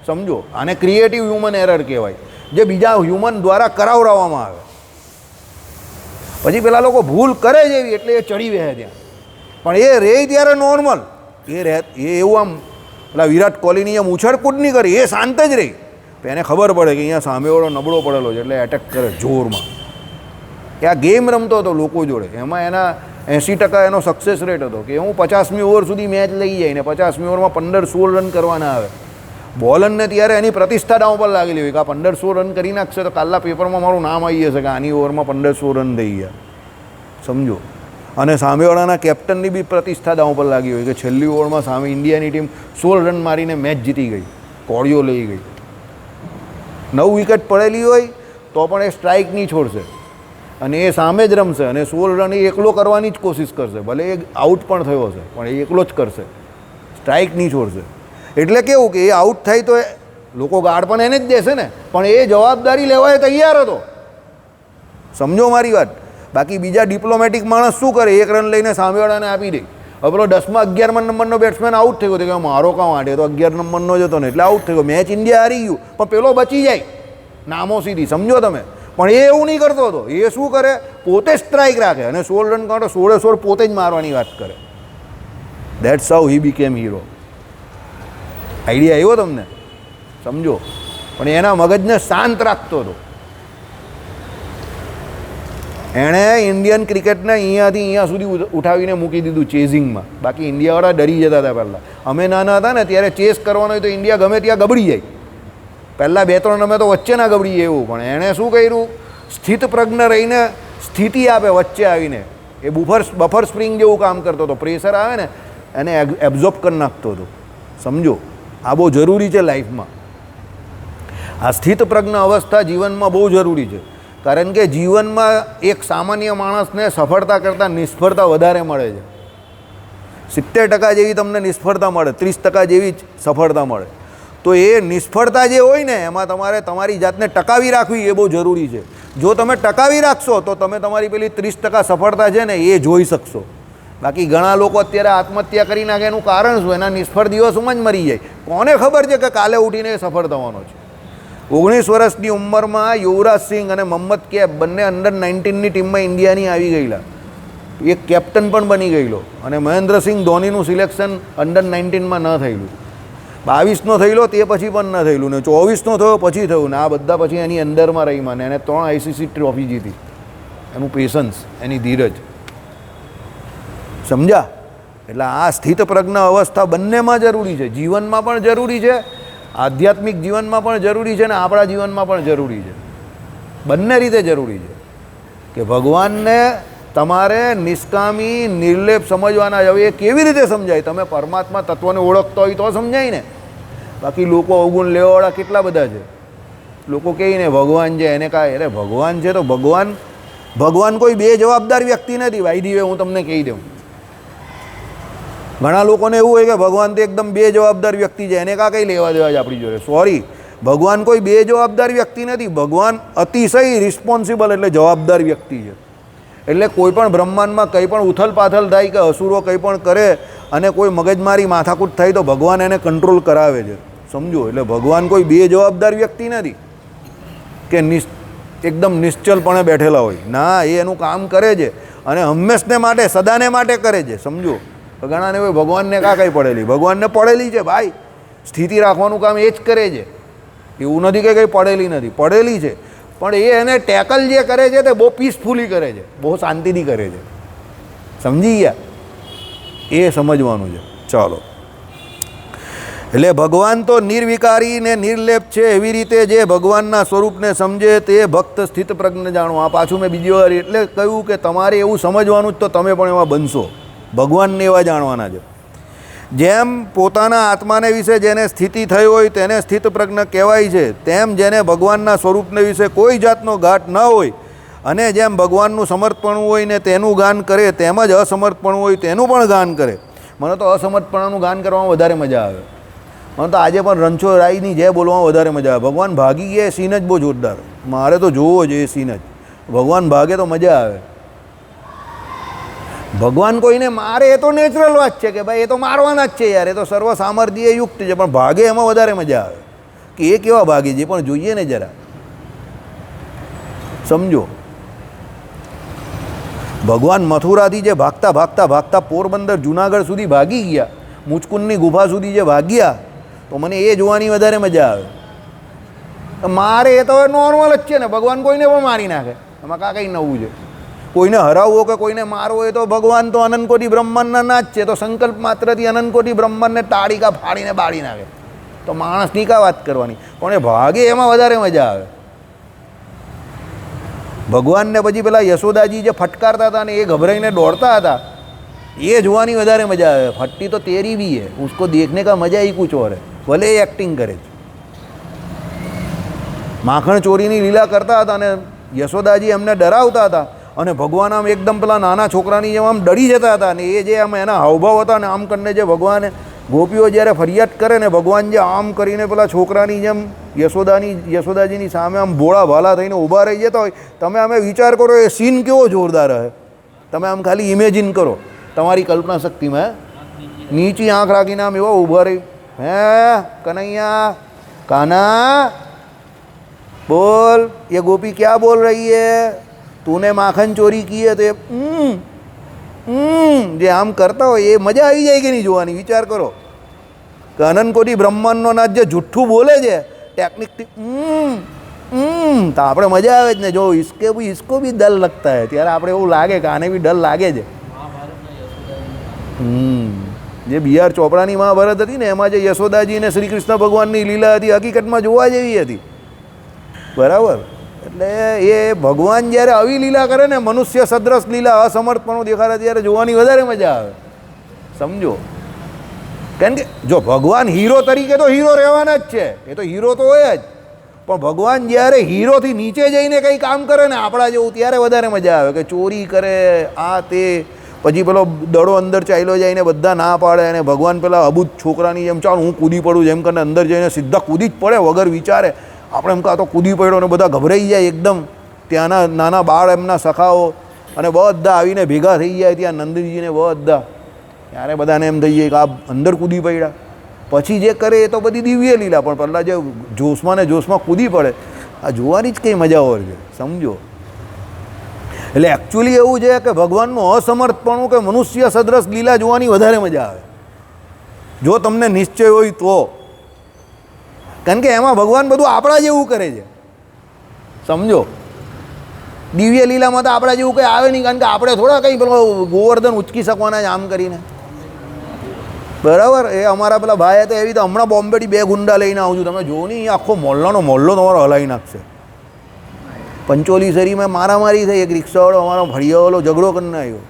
સમજો, આને ક્રિએટિવ હ્યુમન એરર કહેવાય, જે બીજા હ્યુમન દ્વારા કરાવવામાં આવે. પછી પેલા લોકો ભૂલ કરે જ એવી એટલે એ ચડી રહે ત્યાં. પણ એ રહે ત્યારે નોર્મલ એ એવું આમ પેલા વિરાટ કોહલીની આમ ઉછળકૂદ નહીં કરે, એ શાંત જ રહી. એને ખબર પડે કે અહીંયા સામેવાળો નબળો પડેલો છે એટલે એટેક કરે જોરમાં. એ આ ગેમ રમતો હતો લોકો જોડે. એમાં એના 80% એનો સક્સેસ રેટ હતો કે હું 50મી ઓવર સુધી મેચ લઈ જાય ને 50મી ઓવરમાં 15-16 રન કરવાના આવે. બોલરને ત્યારે એની પ્રતિષ્ઠા ડાઉન પર લાગેલી હોય કે આ 15-16 રન કરી નાખશે તો કાલના પેપરમાં મારું નામ આવી જશે કે આની ઓવરમાં 15-16 રન થઈ ગયા. સમજો. અને સામેવાળાના કેપ્ટનની બી પ્રતિષ્ઠા ડાઉન પર લાગી હોય કે છેલ્લી ઓવરમાં સામે ઇન્ડિયાની ટીમ 16 રન મારીને મેચ જીતી ગઈ, કોળીઓ લઈ ગઈ. 9 વિકેટ પડેલી હોય તો પણ એ સ્ટ્રાઇક નહીં છોડશે અને એ સામે જ રમશે અને 16 રન એ એકલો કરવાની જ કોશિશ કરશે. ભલે એ આઉટ પણ થયો હશે પણ એ એકલો જ કરશે, સ્ટ્રાઇક નહીં છોડશે. એટલે કેવું કે એ આઉટ થાય તો લોકો ગાર્ડ પણ એને જ દેશે ને, પણ એ જવાબદારી લેવાય તૈયાર હતો. સમજો મારી વાત. બાકી બીજા ડિપ્લોમેટિક માણસ શું કરે? 1 રન લઈને સામેવાળાને આપી દે. હવે પેલો 10માં 11મા નંબરનો બેટ્સમેન આઉટ થયો કે મારો કામ આટે તો 11 નંબરનો જ હતો ને એટલે આઉટ થયો. મેચ ઇન્ડિયા હારી ગયું પણ પેલો બચી જાય નામો સીધી. સમજો તમે. પણ એ એવું નહીં કરતો હતો. એ શું કરે? પોતે સ્ટ્રાઇક રાખે અને 16 રન કાઢો 16 પોતે જ મારવાની વાત કરે. That's how he became hero. Idea આવ્યો તમને? સમજો. પણ એના મગજને શાંત રાખતો હતો. એણે ઇન્ડિયન ક્રિકેટને અહીંયાથી અહીંયા સુધી ઉઠાવીને મૂકી દીધું ચેઝિંગમાં. બાકી ઇન્ડિયાવાળા ડરી જતા હતા પહેલાં. અમે નાના હતા ને ત્યારે ચેસ કરવાનો હોય તો ઇન્ડિયા ગમે ત્યાં ગબડી જાય. પહેલાં 2-3 રમે તો વચ્ચે ના ગબડીએ એવું. પણ એણે શું કર્યું? સ્થિત પ્રજ્ઞ રહીને સ્થિતિ આપે વચ્ચે આવીને. એ બફર સ્પ્રિંગ જેવું કામ કરતો હતો. પ્રેશર આવે ને એને એબ્ઝોર્બ કરી નાખતો હતો. સમજો. આ બહુ જરૂરી છે લાઈફમાં. આ સ્થિત પ્રજ્ઞ અવસ્થા જીવનમાં બહુ જરૂરી છે. કારણ કે જીવનમાં એક સામાન્ય માણસને સફળતા કરતાં નિષ્ફળતા વધારે મળે છે. 70% જેવી તમને નિષ્ફળતા મળે, 30% જેવી જ સફળતા મળે. તો એ નિષ્ફળતા જે હોય ને એમાં તમારે તમારી જાતને ટકાવી રાખવી એ બહુ જરૂરી છે. જો તમે ટકાવી રાખશો તો તમે તમારી પેલી 30% સફળતા છે ને એ જોઈ શકશો. બાકી ઘણા લોકો અત્યારે આત્મહત્યા કરી નાખે એનું કારણ શું? એના નિષ્ફળ દિવસોમાં જ મરી જાય. કોને ખબર છે કે કાલે ઉઠીને એ સફળ થવાનો છે? 19 વર્ષની ઉંમરમાં યુવરાજ સિંહ અને મોહમ્મદ કૈફ બંને અંડર-19ની ટીમમાં ઇન્ડિયાની આવી ગયેલા. એક કેપ્ટન પણ બની ગયેલો. અને મહેન્દ્રસિંહ ધોનીનું સિલેક્શન અંડર-19માં ન થયેલું. 22નો થયેલો તે પછી પણ ન થયેલું ને 24નો થયો પછી થયું ને આ બધા પછી એની અંદરમાં રહી માને એને 3 ICC ટ્રોફી જીતી. એનું પેશન્સ, એની ધીરજ, સમજ્યા? એટલે આ સ્થિત પ્રજ્ઞ અવસ્થા બંનેમાં જરૂરી છે. જીવનમાં પણ જરૂરી છે, આધ્યાત્મિક જીવનમાં પણ જરૂરી છે, ને આપણા જીવનમાં પણ જરૂરી છે. બંને રીતે જરૂરી છે કે ભગવાનને તમારે નિષ્કામી નિર્લેપ સમજવાના. હવે એ કેવી રીતે સમજાય? તમે પરમાત્મા તત્વને ઓળખતો હોય તો સમજાય ને. બાકી લોકો અવગુણ લેવાવાળા કેટલા બધા છે. લોકો કહે ને ભગવાન છે એને કાંઈ, અરે ભગવાન છે તો ભગવાન કોઈ બે જવાબદાર વ્યક્તિ નથી. વાયદી વે હું તમને કહી દઉં, ઘણા લોકોને એવું હોય કે ભગવાન તો એકદમ બે જવાબદાર વ્યક્તિ છે, એને કાં કંઈ લેવા દેવા છે આપણી જોડે. સોરી, ભગવાન કોઈ બે જવાબદાર વ્યક્તિ નથી. ભગવાન અતિશય રિસ્પોન્સિબલ એટલે જવાબદાર વ્યક્તિ છે. એટલે કોઈ પણ બ્રહ્માંડમાં કંઈ પણ ઉથલ પાથલ થાય કે અસુરો કંઈ પણ કરે અને કોઈ મગજમારી માથાકૂટ થાય તો ભગવાન એને કંટ્રોલ કરાવે છે, સમજો. એટલે ભગવાન કોઈ બે જવાબદાર વ્યક્તિ નથી કે એકદમ નિશ્ચલપણે બેઠેલા હોય. ના, એ એનું કામ કરે છે અને હંમેશને માટે સદાને માટે કરે છે, સમજો. ઘણાને હોય ભગવાનને કાં કંઈ પડેલી, ભગવાનને પડેલી છે ભાઈ. સ્થિતિ રાખવાનું કામ એ જ કરે છે. એવું નથી કે કંઈ પડેલી નથી, પડેલી છે. પણ એ એને ટેકલ જે કરે છે તે બહુ પીસફુલી કરે છે, બહુ શાંતિથી કરે છે, સમજી ગયા? એ સમજવાનું છે. ચાલો, એટલે ભગવાન તો નિર્વિકારી ને નિર્લેપ છે. એવી રીતે જે ભગવાનના સ્વરૂપને સમજે તે ભક્ત સ્થિત પ્રજ્ઞ જાણો. આ પાછું મેં બીજી વાર એટલે કહ્યું કે તમારે એવું સમજવાનું જ તો તમે પણ એવા બનશો. ભગવાનને એવા જાણવાના છે. જેમ પોતાના આત્માને વિશે જેને સ્થિતિ થઈ હોય તેને સ્થિત પ્રજ્ઞ કહેવાય છે, તેમ જેને ભગવાનના સ્વરૂપને વિશે કોઈ જાતનો ઘાટ ન હોય અને જેમ ભગવાનનું સમર્પણ હોય ને તેનું ગાન કરે, તેમજ અસમર્પણ હોય તેનું પણ ગાન કરે. મને તો અસમર્પણાનું ગાન કરવામાં વધારે મજા આવે. મને તો આજે પણ રણછોડ રાયની જય બોલવામાં વધારે મજા આવે. ભગવાન ભાગી ગયા એ સીન જ બહુ જોરદાર, મારે તો જોવો જ એ સીન જ. ભગવાન ભાગે તો મજા આવે. ભગવાન કોઈને મારે એ તો નેચરલ વાત છે કે ભાઈ એ તો મારવાના જ છે યાર, એ તો સર્વ સામર્થ્ય યુક્ત છે. પણ ભાગે એમાં વધારે મજા આવે કે એ કેવા ભાગે છે પણ જોઈએ ને જરા, સમજો. ભગવાન મથુરાથી જે ભાગતા ભાગતા ભાગતા પોરબંદર જુનાગઢ સુધી ભાગી ગયા, મુચકુંદની ગુફા સુધી જે ભાગ્યા, તો મને એ જોવાની વધારે મજા આવે. મારે એ તો નોર્મલ જ છે ને, ભગવાન કોઈને પણ મારી નાખે, એમાં કાં કંઈ નવું છે? કોઈને હરાવવો કે કોઈને મારવો એ તો ભગવાન તો અનંતકોટી બ્રહ્માંડના ના જ છે. તો સંકલ્પ માત્રથી અનંતકોટી બ્રહ્માંડને તાળીકા ફાડીને બાળી નાખે, તો માણસની કાં વાત કરવાની? પણ એ ભાગે એમાં વધારે મજા આવે. ભગવાનને પછી પેલા યશોદાજી જે ફટકારતા હતા ને એ ગભરાઈને દોડતા હતા, એ જોવાની વધારે મજા આવે. ફટતી તો તેરી બી હે, ઉસકો દેખને કા મજા ही कुछ और है, ભલે એ એક્ટિંગ કરે છે. માખણ ચોરીની લીલા કરતા હતા અને યશોદાજી એમને ડરાવતા હતા અને ભગવાન આમ એકદમ પેલા નાના છોકરાની જેમ આમ ડરી જતા હતા. અને એ જે આમ એના હાવભાવ હતા ને આમ કરીને જે ભગવાને ગોપીઓ જ્યારે ફરિયાદ કરે ને ભગવાન જે આમ કરીને પેલા છોકરાની જેમ યશોદાજીની સામે આમ ભોળા ભાલા થઈને ઊભા રહી જતા હોય, તમે અમે વિચાર કરો એ સીન કેવો જોરદાર હે. તમે આમ ખાલી ઇમેજિન કરો તમારી કલ્પના શક્તિમાં. નીચી આંખ રાખીને આમ એવા ઊભા રહી, હે કનૈયા કાના બોલ, ये गोपी क्या बोल रही है, तूने माखन चोरी की है? तो ये જે આમ કરતા હોય એ મજા આવી જાય કે નહીં જોવાની? વિચાર કરો કે અનંતકોટી બ્રહ્માંડનો નાથ જે જુઠ્ઠું બોલે છે ટેકનિકથી, તો આપણે મજા આવે જ ને. જો ઇસકો બી ડર લગતા હે, ત્યારે આપણે એવું લાગે કે આને બી ડર લાગે છે. જે બી.આર. ચોપડાની મહાભારત હતી ને એમાં જે યશોદાજી અને શ્રી કૃષ્ણ ભગવાનની લીલા હતી હકીકતમાં જોવા જેવી હતી, બરાબર. એટલે એ ભગવાન જ્યારે આવી લીલા કરે ને, મનુષ્ય સદ્રશ લીલા અસમર્થપણું દેખાડે ત્યારે જોવાની વધારે મજા આવે, સમજો. કારણ કે જો ભગવાન હીરો તરીકે તો હીરો રહેવાના જ છે, એ તો હીરો તો હોય જ. પણ ભગવાન જ્યારે હીરોથી નીચે જઈને કંઈ કામ કરે ને આપણા જેવું, ત્યારે વધારે મજા આવે. કે ચોરી કરે આ તે, પછી પેલો દડો અંદર ચાલ્યો જાય ને બધા ના પાડે, અને ભગવાન પેલા અબૂત છોકરાની જેમ ચાલ હું કૂદી પડું જેમ કરીને અંદર જઈને સીધા કૂદી જ પડે વગર વિચારે. આપણે એમ કાં તો કૂદી પડ્યો અને બધા ગભરાઈ જાય એકદમ. ત્યાંના નાના બાળ એમના સખાઓ અને બધા આવીને ભેગા થઈ જાય ત્યાં નંદજીને બધા, ત્યારે બધાને એમ થઈ જાય કે આ અંદર કૂદી પડ્યા. પછી જે કરે એ તો બધી દિવ્ય લીલા, પણ પહેલાં જે જોશમાં ને જોશમાં કૂદી પડે, આ જોવાની જ કંઈ મજા હોય છે, સમજો. એટલે એકચ્યુઅલી એવું છે કે ભગવાનનું અસમર્થપણું કે મનુષ્ય સદૃશ લીલા જોવાની વધારે મજા આવે, જો તમને નિશ્ચય હોય તો. કારણ કે એમાં ભગવાન બધું આપણા જેવું કરે છે, સમજો. દિવ્ય લીલામાં તો આપણા જેવું કંઈ આવે નહીં, કારણ કે આપણે થોડા કંઈ પેલો ગોવર્ધન ઉચકી શકવાના જ આમ કરીને, બરાબર. એ અમારા પેલા ભાઈ હતા એવી તો હમણાં બોમ્બેથી 2 ગુંડા લઈને આવું છું, તમે જોવો નહીં, આખો મોહલ્લાનો મોહલ્લો તમારો હલાવી નાખશે. પંચોલીસરીમાં મારામારી થઈ, એક રિક્ષાવાળો અમારો ફળિયાવાળો ઝઘડો કરીને આવ્યો.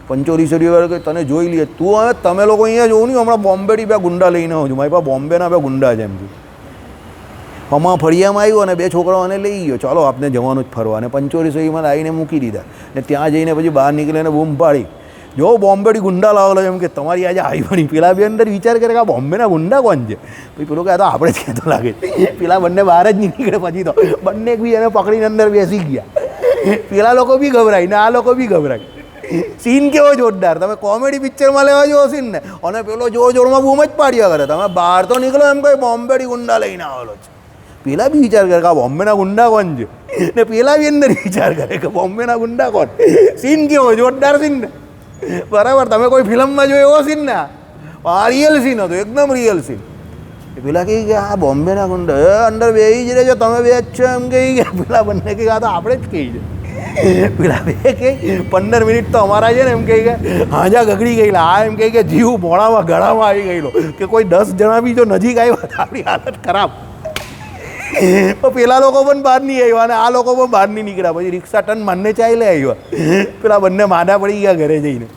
પંચોલીસરીવાળો કે તને જોઈ લઈએ, તું હવે તમે લોકો અહીંયા જોવું નહીં, હમણાં બોમ્બેથી 2 ગુંડા લઈને આવું છું, મારી પાસે બોમ્બેના 2 ગુંડા છે એમ કે. હમણાં ફળિયામાં આવ્યો અને 2 છોકરાઓને લઈ ગયો, ચાલો આપને જવાનું જ ફરવા, અને પંચોલીસરીમાં લાવીને મૂકી દીધા. ને ત્યાં જઈને પછી બહાર નીકળીને બૂમ પાડી, જો બોમ્બેથી ગુંડા લાવેલો એમ કે તમારી આજે આવી પડી. પેલા બે અંદર વિચાર કરે કે આ બોમ્બેના ગુંડા કોણ છે? પછી પેલો કે આ તો આપણે જ કહેતો લાગે. પેલા બંને બહાર જ નીકળે, પછી તો બંને બી એને પકડીને અંદર બેસી ગયા. પેલા લોકો બી ગભરાય ને આ લોકો બી ગભરાય. સીન કેવો જોરદાર, તમે કોમેડી પિક્ચરમાં લેવા જેવો સીન ને. અને પેલો જોર જોરમાં બૂમ જ પાડ્યા કરે, તમે બહાર તો નીકળો એમ કોઈ બોમ્બેથી ગુંડા લઈને આવેલો છે. પેલા બી વિચાર કરે કે આ બોમ્બેના ગુંડા કોણ છે, ને પેલા બી અંદર વિચાર કરે કે બોમ્બેના ગુંડા કોણ. સીન કેવો જોરદાર સીન ને, બરાબર. તમે કોઈ ફિલ્મમાં જોયો એવો સીન ને, આ રિયલ સીન હતો, એકદમ રિયલ સીન. પેલા કહે કે આ બોમ્બેના ગુંડા અંદર બેસી જ રહેજો, તમે બે જ છો એમ કહી ગયા. પેલા બંને કહે આ તો આપણે જ કહી છે. પેલા બે કહે 15 મિનિટ તો અમારા છે ને એમ કહી ગયા, હાજા ગગડી ગયેલા. આ એમ કહે કે જીવ મોડામાં ગળામાં આવી ગયેલો, કે કોઈ 10 જણા બી જો નજીક આવ્યા તો આપણી હાલત ખરાબ. પેલા લોકો પણ બહાર નહીં આવ્યા અને આ લોકો પણ બહાર નહીં નીકળ્યા. પછી રિક્ષા ટન માનને ચાલે આવ્યા, પેલા બંને માદા પડી ગયા ઘરે જઈને.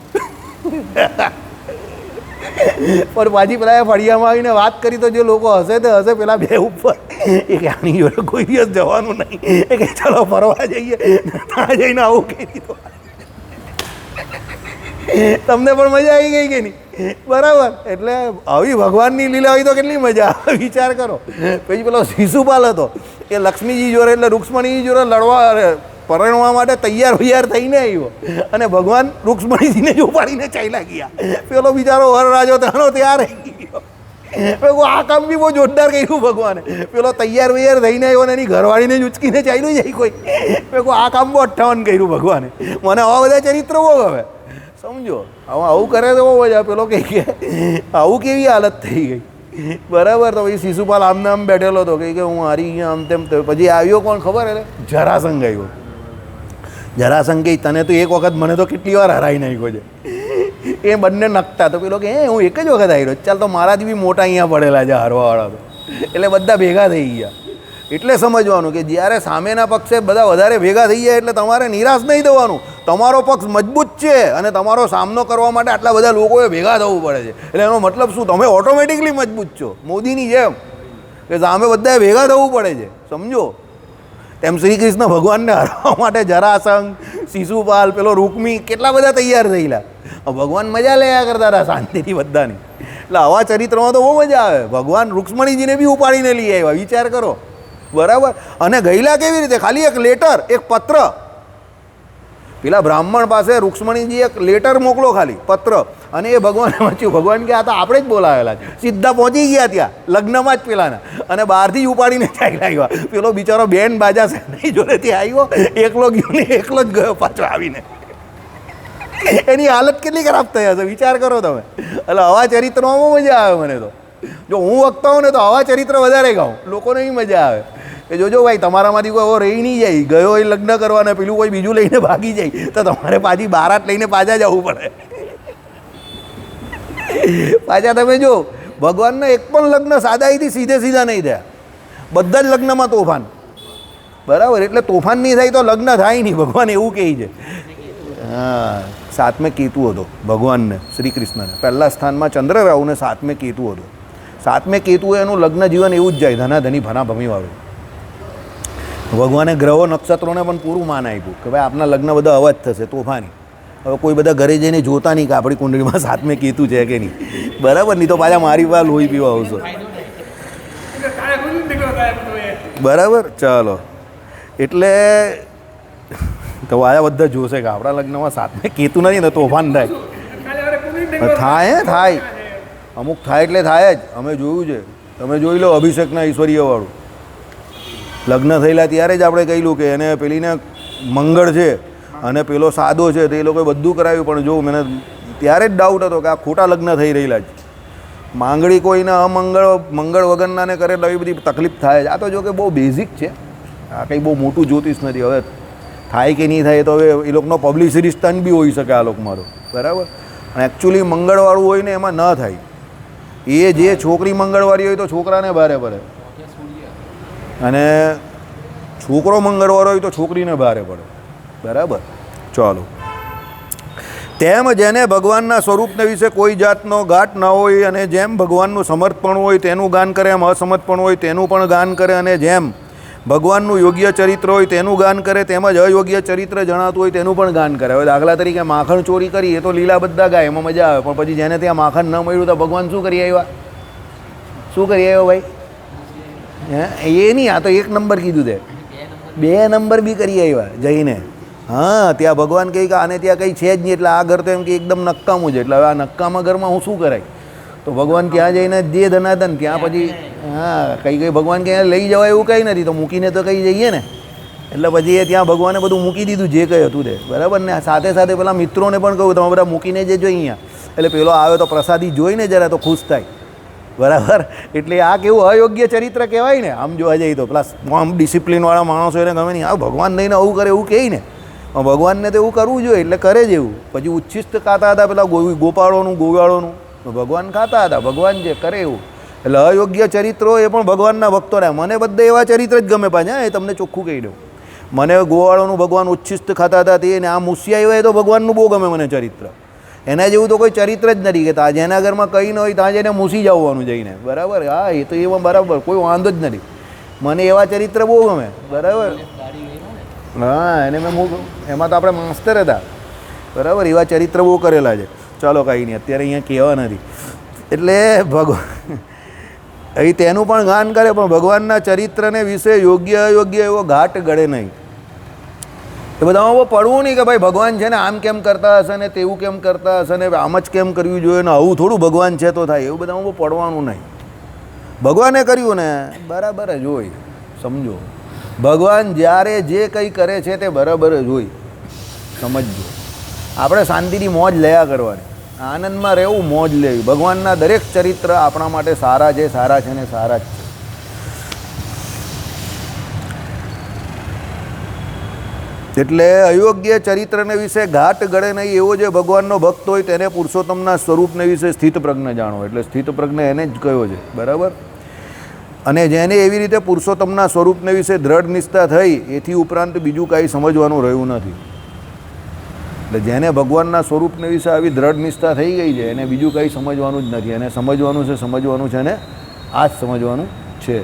પણ પાછી પેલા ફળિયામાં આવીને વાત કરી તો જે લોકો હશે તે હશે. પેલા બે ઉપર એ કે આની જોડે કોઈ દિવસ જવાનું નહીં, એ કે ચાલો ફરવા જઈએ. ત્યાં જઈને આવું કહી દીધું. તમને પણ મજા આવી ગઈ કે નહીં? બરાબર. એટલે આવી ભગવાનની લીલા હોય તો કેટલી મજા આવે, વિચાર કરો. પછી પેલો શિશુપાલ હતો, એ લક્ષ્મીજી જોડે એટલે રૂક્ષ્મણીજી જોડે લડવા પરણવા માટે તૈયાર થઈને આવ્યો, અને ભગવાન રૂક્ષ્મણીજીને જ ઉપાડીને ચાલ્યા ગયા. પેલો બિચારો વરરાજો ત્યાંનો ત્યાં રહી ગયો. આ કામ બી બહુ જોરદાર કર્યું ભગવાને. પેલો તૈયાર થઈને આવ્યો ને એની ઘરવાળીને જ ઉચકીને ચાલ્યું જાય કોઈ. આ કામ બહુ 58 કર્યું ભગવાને. મને આવા બધા ચરિત્રો બહુ ગમે, સમજો. હવે આવું કરે તો બહુ મજા. પેલો કહે કે આવું કેવી હાલત થઈ ગઈ, બરાબર. તો પછી શિશુપાલ આમને આમ બેઠેલો હતો, કે હું હારી ગયા આમ તેમ. પછી આવ્યો કોણ ખબર? એટલે જરાસંઘ આવ્યો. જરાસંઘ કહી તને તો એક વખત, મને તો કેટલી વાર હરાઈ નાખ્યો છે. એ બંને નખતા. તો પેલો કે હું એક જ વખત આવ્યો, ચાલ તો મારાથી બી મોટા અહીંયા પડેલા છે હારવાવાળા તો. એટલે બધા ભેગા થઈ ગયા. એટલે સમજવાનું કે જ્યારે સામેના પક્ષે બધા વધારે ભેગા થઈ જાય એટલે તમારે નિરાશ નહીં થવાનું. તમારો પક્ષ મજબૂત છે અને તમારો સામનો કરવા માટે આટલા બધા લોકોએ ભેગા થવું પડે છે. એટલે એનો મતલબ શું? તમે ઓટોમેટિકલી મજબૂત છો, મોદીની જેમ, કે સામે બધાએ ભેગા થવું પડે છે, સમજો. તેમ શ્રી કૃષ્ણ ભગવાનને હરાવવા માટે જરાસંઘ, શિશુપાલ, પેલો રૂકમી, કેટલા બધા તૈયાર થયેલા. ભગવાન મજા લેયા કરતા હતા શાંતિથી બધાની. એટલે આવા ચરિત્રમાં તો બહુ મજા આવે. ભગવાન રૂક્ષ્મણીજીને બી ઉપાડીને લઈ આવ્યા, વિચાર કરો, બરાબર. અને ગયેલા કેવી રીતે? ખાલી એક લેટર, એક પત્ર. પેલા બ્રાહ્મણ પાસે રૂક્ષ્મણીજી એક લેટર મોકલો, ખાલી પત્ર. અને એ ભગવાને વાંચ્યું. ભગવાન કે આ તો આપણે જ બોલાવેલા છે. સીધા પહોંચી ગયા ત્યાં લગ્નમાં જ પેલાના, અને બહારથી જ ઉપાડીને ચાલ્યા આવ્યા. પેલો બિચારો બેન બાજા છે નહીં જોડે ત્યાં આવ્યો, એકલો ગયો ને એકલો જ ગયો પાછો આવીને. એની હાલત કેટલી ખરાબ થઈ હશે, વિચાર કરો તમે. એટલે આવા ચરિત્રમાં બહુ મજા આવે મને તો. જો હું વખતા હોઉં ને તો આવા ચરિત્ર વધારે ગાઉં, લોકોને બી મજા આવે. કે જોજો ભાઈ, તમારામાંથી કોઈ એવો રહી નહીં જાય, ગયો એ લગ્ન કરવાના, પેલું કોઈ બીજું લઈને ભાગી જાય તો તમારે પાછી બારાત લઈને પાછા જવું પડે. પાછા તમે જો ભગવાનના એક પણ લગ્ન સાદાઈથી સીધા નહીં થયા, બધા જ લગ્નમાં તોફાન, બરાબર. એટલે તોફાન નહીં થાય તો લગ્ન થાય નહીં, ભગવાન એવું કહે છે. હા, 7મે કેતુ હતો ભગવાનને, શ્રી કૃષ્ણને. પહેલા સ્થાનમાં ચંદ્ર રાહુ ને 7મે કેતુ હતો. 7મે કેતુ એનું લગ્ન જીવન એવું જ જાય, ધનાધની ભનાભમીવાળું. ભગવાને ગ્રહો નક્ષત્રોને પણ પૂરું માન આપ્યું કે ભાઈ આપના લગ્ન બધા અવાજ થશે, તોફાની. હવે કોઈ બધા ઘરે જઈને જોતા નહીં કે આપણી કુંડળીમાં 7મે કેતુ છે કે નહીં, બરાબર. નહીં તો પાછા મારી પાસે લોહી પીવા આવશો, બરાબર. ચાલો, એટલે તો આયા બધા જોશે કે આપણા લગ્નમાં સાથને કહેતું નથી ને તોફાન થાય થાય અમુક થાય એટલે થાય જ. અમે જોયું છે, તમે જોઈ લો અભિષેકના ઐશ્વર્યવાળું લગ્ન થયેલા ત્યારે જ આપણે કહેલું કે એને પેલીને મંગળ છે અને પેલો સાદો છે, તો એ લોકોએ બધું કરાવ્યું. પણ જો મને ત્યારે જ ડાઉટ હતો કે આ ખોટા લગ્ન થઈ રહેલા છે. માંગણી કોઈને મંગળ વગરનાને કરે તો એવી બધી તકલીફ થાય જ. આ તો જો કે બહુ બેઝિક છે, આ કંઈ બહુ મોટું જ્યોતિષ નથી. હવે થાય કે નહીં થાય તો હવે એ લોકોનો પબ્લિસિટી સ્ટન્ટ બી હોઈ શકે આ લોકોમાં તો, બરાબર. અને એકચ્યુઅલી મંગળવાળું હોય ને એમાં ન થાય. એ જે છોકરી મંગળવાળી હોય તો છોકરાને ભારે પડે, અને છોકરો મંગળવાળો હોય તો છોકરીને ભારે પડે, બરાબર. ચાલો. તેમ જેને ભગવાનના સ્વરૂપને વિશે કોઈ જાતનો ઘાટ ન હોય અને જેમ ભગવાનનું સમર્પણ હોય તેનું ગાન કરે, એમ અસમર્પણ હોય તેનું પણ ગાન કરે, અને જેમ ભગવાનનું યોગ્ય ચરિત્ર હોય તેનું ગાન કરે, તેમજ અયોગ્ય ચરિત્ર જણાતું હોય તેનું પણ ગાન કરે. હવે દાખલા તરીકે માખણ ચોરી કરી એ તો લીલા બધા ગાય, એમાં મજા આવે. પણ પછી જેને ત્યાં માખણ ન મળ્યું તો ભગવાન શું કરી આવ્યા? શું કરી આવ્યો ભાઈ? એ નહીં, આ તો 1 નંબર કીધું તે, 2 નંબર બી કરી આવ્યા જઈને. હા, ત્યાં ભગવાન કહે કે આને ત્યાં કંઈ છે જ નહીં, એટલે આ ઘર તો એમ કે એકદમ નક્કામું છે. એટલે હવે આ નક્કામા ઘરમાં હું શું કરાય? તો ભગવાન ત્યાં જઈને જે ધનાધન ત્યાં પછી હા કંઈ ભગવાન ક્યાં લઈ જવાય એવું કંઈ નથી, તો મૂકીને તો કંઈ જઈએ ને. એટલે પછી એ ત્યાં ભગવાને બધું મૂકી દીધું જે કંઈ હતું તે, બરાબર ને. સાથે સાથે પેલા મિત્રોને પણ કહ્યું તમે બધા મૂકીને જે જો અહીંયા. એટલે પેલો આવ્યો તો પ્રસાદી જોઈને જરા તો ખુશ થાય, બરાબર. એટલે આ કેવું અયોગ્ય ચરિત્ર કહેવાય ને આમ જોવા જઈએ તો. પ્લસ આમ ડિસિપ્લિનવાળા માણસો એને ગમે નહીં, આ ભગવાન લઈને આવું કરે એવું કહે ને. ભગવાનને તો એવું કરવું જોઈએ એટલે કરે જ એવું. પછી ઉચ્છિષ્ટ ખાતા હતા પેલા ગોપાળોનું ગોવાળોનું, ભગવાન ખાતા હતા, ભગવાન જે કરે એવું. એટલે અયોગ્ય ચરિત્રો એ પણ ભગવાનના ભક્તોને. મને બધા એવા ચરિત્ર જ ગમે પાછા, એ તમને ચોખ્ખું કહી દઉં. મને ગોવાળોનું ભગવાન ઉચ્છિષ્ટ ખાતા હતા તે ને આ મૂસિયા આવ્યા એ તો ભગવાનનું બહુ ગમે મને ચરિત્ર. એના જેવું તો કોઈ ચરિત્ર જ નથી કે ત્યાં જેના ઘરમાં કંઈ ન હોય ત્યાં જઈને મૂસી જવાનું જઈને, બરાબર. હા, એ તો એમાં બરાબર કોઈ વાંધો જ નથી. મને એવા ચરિત્ર બહુ ગમે, બરાબર. હા, એને મેં એમાં તો આપણે માસ્તર હતા, બરાબર. એવા ચરિત્ર બહુ કરેલા છે. ચાલો કાંઈ નહીં, અત્યારે અહીંયા કહેવા નથી. એટલે ભગવાન અહીં તેનું પણ ગાન કરે, પણ ભગવાનના ચરિત્રને વિશે યોગ્ય અયોગ્ય એવો ઘાટ ગળે નહીં. એ બધામાં પડવું નહીં કે ભાઈ ભગવાન છે ને આમ કેમ કરતા હશે ને તેવું કેમ કરતા હશે ને આમ જ કેમ કરવું જોઈએ ને આવું થોડું ભગવાન છે તો થાય, એવું બધામાં પડવાનું નહીં. ભગવાને કર્યું ને બરાબર જ હોય, સમજો. ભગવાન જ્યારે જે કંઈ કરે છે તે બરાબર જ હોય, સમજજો. આપણે શાંતિથી મોજ લયા કરવાની, આનંદમાં રહેવું, મોજ લેવી. ભગવાનના દરેક ચરિત્ર આપણા માટે સારા છે, સારા છે ને સારા જ છે. એટલે અયોગ્ય ચરિત્રને વિશે ઘાટ ગળે નહીં એવો જે ભગવાનનો ભક્ત હોય તેને પુરુષોત્તમના સ્વરૂપને વિશે સ્થિત પ્રજ્ઞ જાણો. એટલે સ્થિત પ્રજ્ઞ એને જ કહ્યો છે, બરાબર. અને જેને એવી રીતે પુરુષોત્તમના સ્વરૂપને વિશે દ્રઢ નિષ્ઠા થઈ એથી ઉપરાંત બીજું કાંઈ સમજવાનું રહ્યું નથી. એટલે જેને ભગવાનના સ્વરૂપને વિશે આવી દ્રઢ નિષ્ઠા થઈ ગઈ છે એને બીજું કંઈ સમજવાનું જ નથી. એને સમજવાનું છે ને આ જ સમજવાનું છે.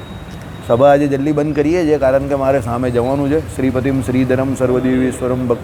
સભા આજે જલ્દી બંધ કરીએ છીએ કારણ કે મારે સામે જવાનું છે. શ્રીપતિમ શ્રીધરમ સર્વદેવીશ્વરમ ભક્તિ